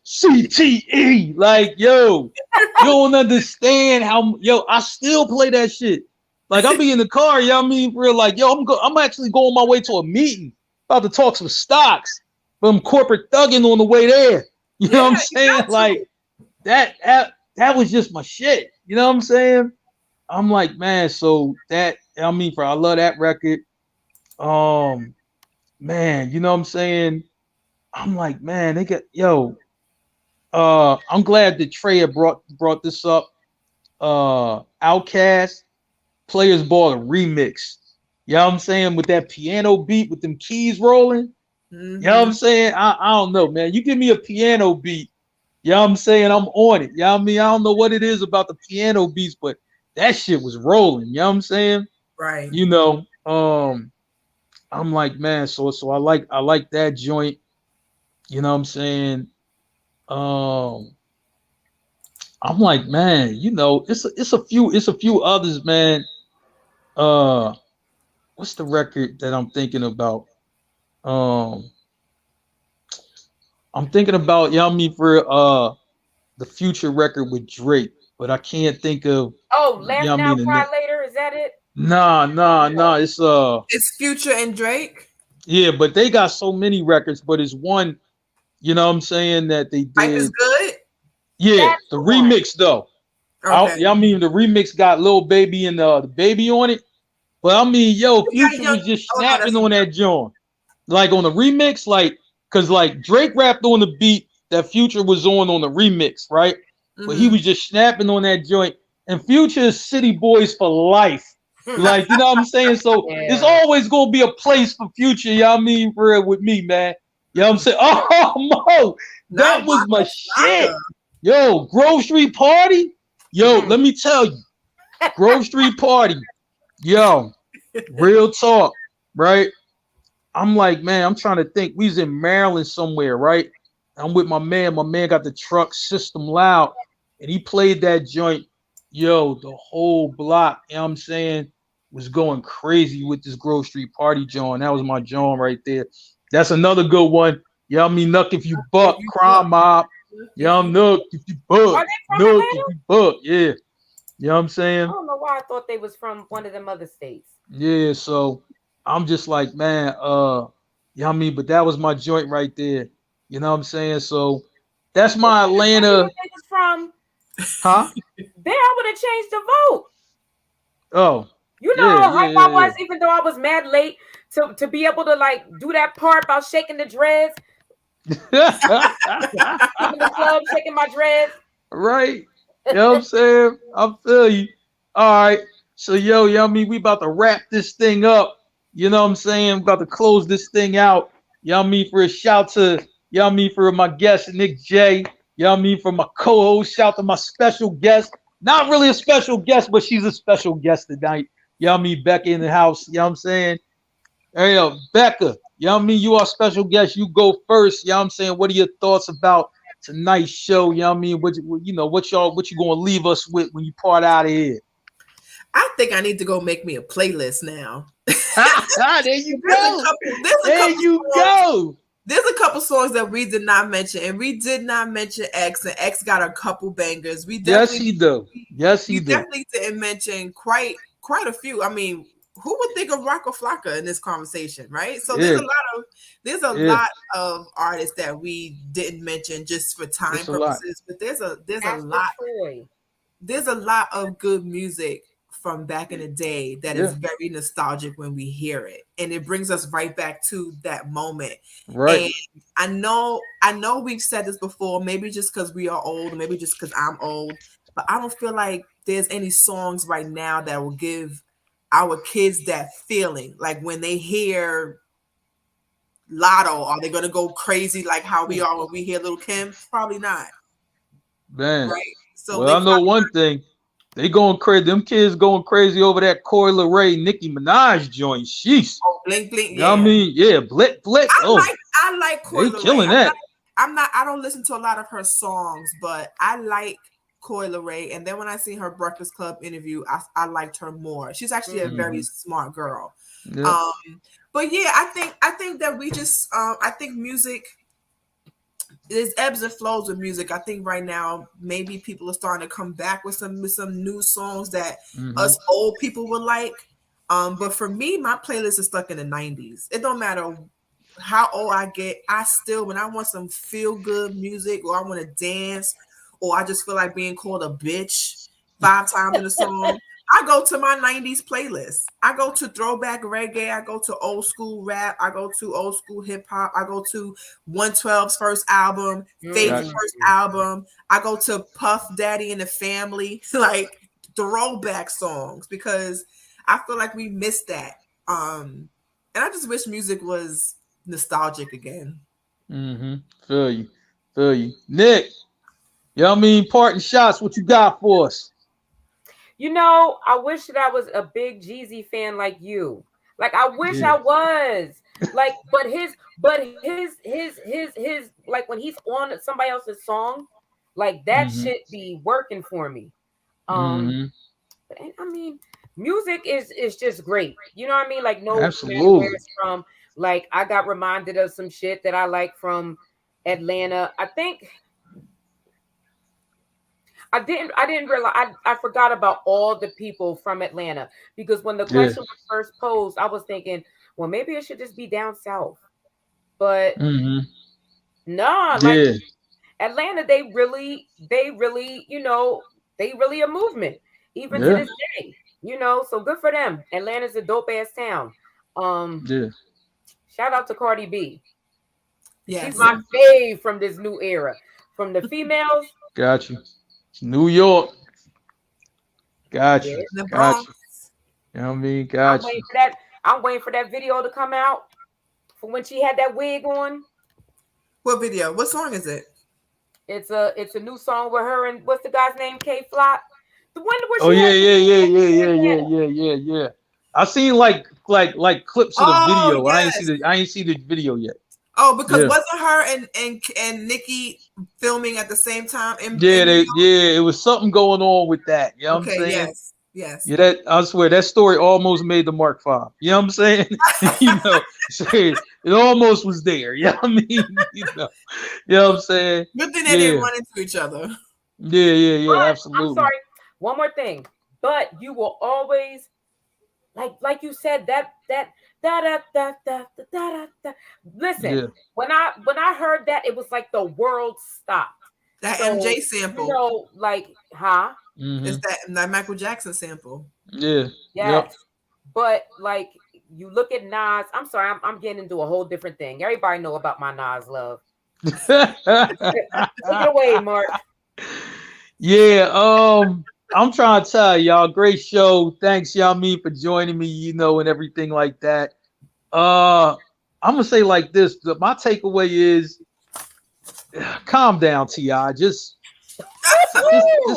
CTE. Like, yo, you don't understand how, I still play that shit. Like, I'll be in the car, you know what I mean? Real like, I'm actually going my way to a meeting. About to talk some stocks. But I'm corporate thugging on the way there. You know what I'm saying? Like, that was just my shit. You know what I'm saying? I'm like, man, so I love that record. Man, you know what I'm saying? I'm like, man, they got I'm glad that Trey had brought this up. Outkast, Players Ball remix. You know what I'm saying? With that piano beat with them keys rolling. You know what I'm saying? I don't know, man. You give me a piano beat. You know what I'm saying? I'm on it. You know what I mean? I don't know what it is about the piano beats, but that shit was rolling. You know what I'm saying? Right. I'm like, man, so I like that joint. You know what I'm saying? I'm like, man, it's a few others, man. What's the record that I'm thinking about? Um, I'm thinking about, you know what I mean, for the Future record with Drake, but I can't think of, Oh, you Laugh know what I Now, mean, Cry Later. Is that it? nah. It's It's Future and Drake. yeah, but they got so many records, but it's one, you know what I'm saying, that they Life is did. good. Yeah, That's the the one. remix though. Okay. Yeah, I mean the remix got Lil Baby and the baby on it. But I mean, yo, You got Future young. was just Oh no, snapping that's on that joint. Like on the remix, like, cause like Drake rapped on the beat that Future was on the remix, right? But he mm-hmm. was just snapping on that joint. And Future is City Boys for life. Like, you know what I'm saying? So it's Yeah. always gonna be a place for Future, you know what I mean, for real with me, man. You know what I'm saying? Oh Mo, Not that was my Waka shit. Flocka. Yo, Grove Street Party. Yo, Mhm. let me tell you, Grove Street Party. Yo, real talk, right? I'm like, man, I'm trying to think. We was in Maryland somewhere, right? I'm with my man. My man got the truck system loud, and he played that joint. Yo, the whole block, you know what I'm saying, was going crazy with this Grove Street Party joint. That was my joint right there. That's another good one. You know what I mean? Nuck if you If buck, you look, crime mob. if Yeah, I'm you Nuck if you buck. Are they from Nuck if Atlanta? you buck. Yeah. You know what I'm I saying? don't know why I thought they was from one of them other states. Yeah, so I'm just like, man, you know what I mean? But that was my joint right there. You know what I'm saying? So that's If my I didn't tell you Atlanta, where they was from, huh? then I would have changed the vote. Oh, You know yeah, how hype I yeah, was, even though I was mad late to be able to like do that part about shaking the dreads, yeah. I'm in the club shaking my dreads. Right. You know what I'm saying? I feel you. All right. So yo, you know what I mean? We about to wrap this thing up. You know what I'm saying? About to close this thing out. You know what I mean? For a shout to, you know what I mean, for my guest, Nick J. You know what I mean? For my co-host, shout to my special guest. Not really a special guest, but she's a special guest tonight. You know what I mean? Becca in the house. You know what I'm saying? Hey, yo, Becca, you know what I mean? You are a special guest. You go first. You know what I'm saying? What are your thoughts about tonight's show? You know what I mean? What you gonna leave us with when you part out of here? I think I need to go make me a playlist now. There you go. There's a There couple you songs. go. There's a couple songs that we did not mention, and we did not mention X, and X got a couple bangers. Yes, he do. Yes, he We do. definitely didn't mention quite a few. I mean, who would think of Rocka Flocka in this conversation, right? So Yeah, there's a yeah. lot of artists that we didn't mention just for time It's a lot. purposes, but Pastor Troy. there's a lot of good music from back in the day that is Yeah, very nostalgic when we hear it, and it brings us right back to that moment. right. And I know we've said this before, maybe just because we are old, maybe just because I'm old, but I don't feel like there's any songs right now that will give our kids that feeling. Like when they hear Lotto, are they gonna go crazy like how we are when we hear Little Kim? Probably not, Man. right? So Well, they I know probably one thing. They going crazy. Them kids going crazy over that Coi Leray, Nicki Minaj joint. Sheesh. blink blink, You know what I yeah. mean? Yeah, Blick Blick. Oh, I like Coi they Leray. killing that. I don't listen to a lot of her songs, but I like Coi Leray. And then when I seen her Breakfast Club interview, I liked her more. She's actually a very Hmm. smart girl. Yeah. But yeah, I think that we just I think music, there's ebbs and flows with music. I think right now maybe people are starting to come back with some new songs that Hmm. us old people would like. But for me, my playlist is stuck in the 90s. It don't matter how old I get, I still, when I want some feel good music, or I want to dance, or I just feel like being called a bitch 5 times in a song, I go to my 90s playlist. I go to throwback reggae. I go to old school rap. I go to old school hip hop. I go to 112's first album, Faith's Gotcha. first album. I go to Puff Daddy and the Family, like throwback songs, because I feel like we missed that. And I just wish music was nostalgic again. Hmm. Feel you. Feel you. Nick, you know what I mean? Parting shots. What you got for us? You know, I wish that I was a big Jeezy fan like you. Like I wish Yeah. I was. Like, but his like when he's on somebody else's song, like that Hmm. shit be working for me. Um, Hmm. I mean, music is just great. You know what I mean? Like no matter where Absolutely. it's from. Like I got reminded of some shit that I like from Atlanta. I think I didn't realize I forgot about all the people from Atlanta because when the Yeah. question was first posed, I was thinking, well, maybe it should just be down south. But Mm-hmm. nah, like Yeah. Atlanta, they really, they really a movement, even to Yeah. this day, so good for them. Atlanta's a dope ass town. Um, Yeah. Shout out to Cardi B. She's Yes. my fave from this new era. From the females, Got you. New York. Got yeah, you. The Got you. Bronx. You know what I mean? I'm Got you. waiting for that. I'm waiting for that video to come out for when she had that wig on. What video? What song is it? It's a new song with her and what's the guy's name? K Flop. The one where Oh she yeah, had yeah, yeah, yeah, yeah, yeah, yeah. yeah, yeah, yeah. I seen like clips of the Oh video. yes. I ain't see the video yet. Oh, because Yeah. wasn't her and Nikki filming at the same time Yeah, in New York? it was something going on with that. You know what I'm Okay, saying? yes. Yes. Yeah, that I swear that story almost made the Mark 5. You know what I'm saying? So it almost was there. You know what I mean? You know what I'm saying? Good thing they didn't Yeah, run into each other. yeah, But I'm absolutely. sorry. One more thing. But you will always like you said that da da da da da da da. Listen, Yeah. when I heard that, it was like the world stopped. That So MJ sample. like, huh? It's Hmm. that Michael Jackson sample. Yeah. Yep. Yes. But like you look at Nas, I'm sorry, I'm getting into a whole different thing. Everybody know about my Nas love. Take it away, Mark. Yeah, I'm trying to tell y'all, great show. Thanks, y'all me for joining me, and everything like that. I'm gonna say like this. My takeaway is calm down, Ti. Just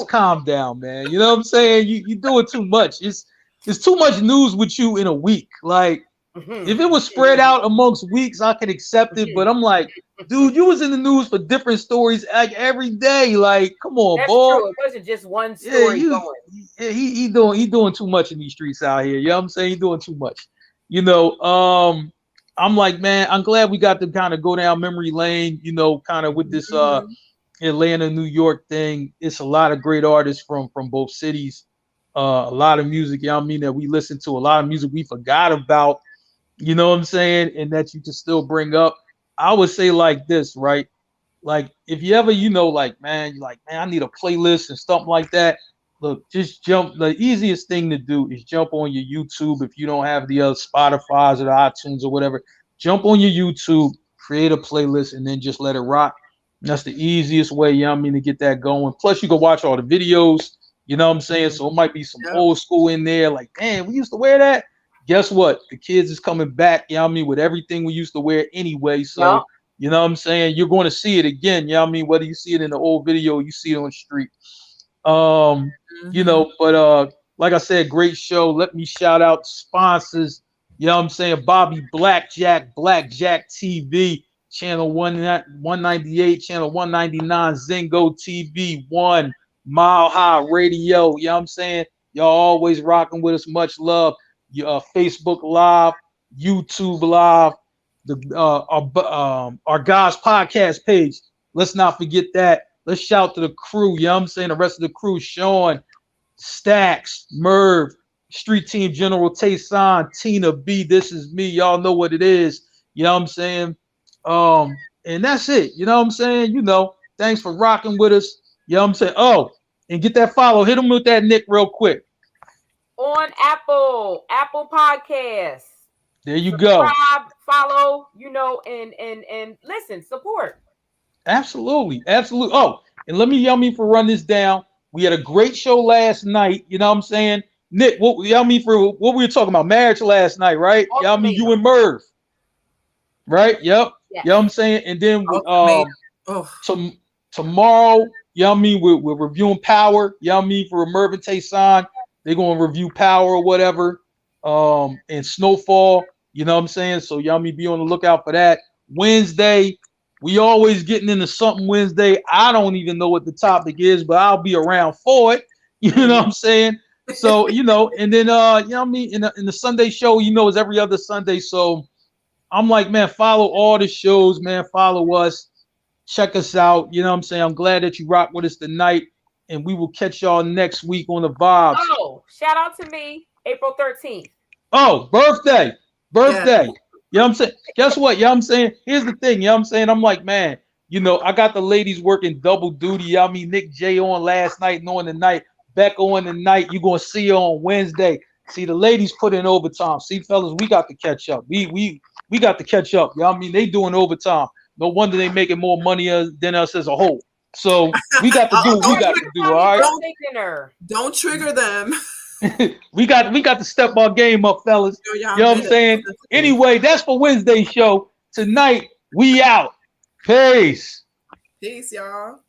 calm down, man. You know what I'm saying? You doing too much. It's too much news with you in a week. Like if it was spread out amongst weeks, I could accept it. But I'm like, dude, you was in the news for different stories like every day. Like, come on, That's boy. true. It wasn't just one Yeah, story going. he doing too much in these streets out here. You know what I'm saying? He doing too much. I'm like, man, I'm glad we got to kind of go down memory lane, kind of with this Mhm. Atlanta, New York thing. It's a lot of great artists from both cities. A lot of music, that we listen to, a lot of music we forgot about, you know what I'm saying? And that you can still bring up. I would say like this, right? Like if you ever, like man, you're like, man, I need a playlist and stuff like that. Look, just jump. The easiest thing to do is jump on your YouTube if you don't have the other Spotify's or the iTunes or whatever. Jump on your YouTube, create a playlist, and then just let it rock. That's the easiest way, to get that going. Plus, you can watch all the videos. You know what I'm saying? So it might be some Yep. old school in there. Like, damn, we used to wear that. Guess what? The kids is coming back. With everything we used to wear anyway. Yup. So you know what I'm saying? You're going to see it again. Whether you see it in the old video, you see it on the street. Um, Mhm. but like I said, great show. Let me shout out sponsors. You know what I'm saying? Bobby Blackjack TV, channel 198, channel 199, Zingo TV 1, Mile High Radio. You know what I'm saying? Y'all always rocking with us. Much love. Facebook Live, YouTube Live, the our Guyz podcast page. Let's not forget that. Let's shout to the crew. You know what I'm saying? The rest of the crew, Sean, Stacks, Merv, Street Team General Tayson, Tina B. This is me. Y'all know what it is. You know what I'm saying? And that's it. You know what I'm saying? Thanks for rocking with us. You know what I'm saying? Oh, and get that follow. Hit him with that Nick real quick. On Apple Podcasts. There you go. Subscribe, follow, and listen, support. Absolutely. Absolutely. Oh, and let me for run this down. We had a great show last night. You know what I'm saying? Nick, for what we were talking about? Marriage last night, right? You Ultimatum. and Merv. Right? Yep. Yes. You know what I'm saying? And then Ultimatum. Oh. tomorrow, we're reviewing Power. For Merv and Tayson. They're gonna review Power or whatever. And Snowfall. You know what I'm saying? So be on the lookout for that. Wednesday, we always getting into something Wednesday. I don't even know what the topic is, but I'll be around for it. You know what I'm saying? So, and then in the Sunday show, it's every other Sunday. So I'm like, man, follow all the shows, man. Follow us. Check us out. You know what I'm saying? I'm glad that you rock with us tonight. And we will catch y'all next week on the Vibes. Oh, shout out to me, April 13th. Oh, birthday. Yeah. You know what I'm saying? Guess what? You know what I'm saying? Here's the thing. You know what I'm saying? I'm like, man, I got the ladies working double duty. I mean, Nick J on last night and on tonight. Becca on tonight. You're going to see her on Wednesday. See, the ladies put in overtime. See, fellas, we got to catch up. We got to catch up. You know what I mean? They doing overtime. No wonder they making more money than us as a whole. So we got to do what we got to do, all right? Don't trigger them. we got to step our game up, fellas. You know what I'm saying? Anyway, that's for Wednesday's show. Tonight, we out. Peace. Peace, y'all.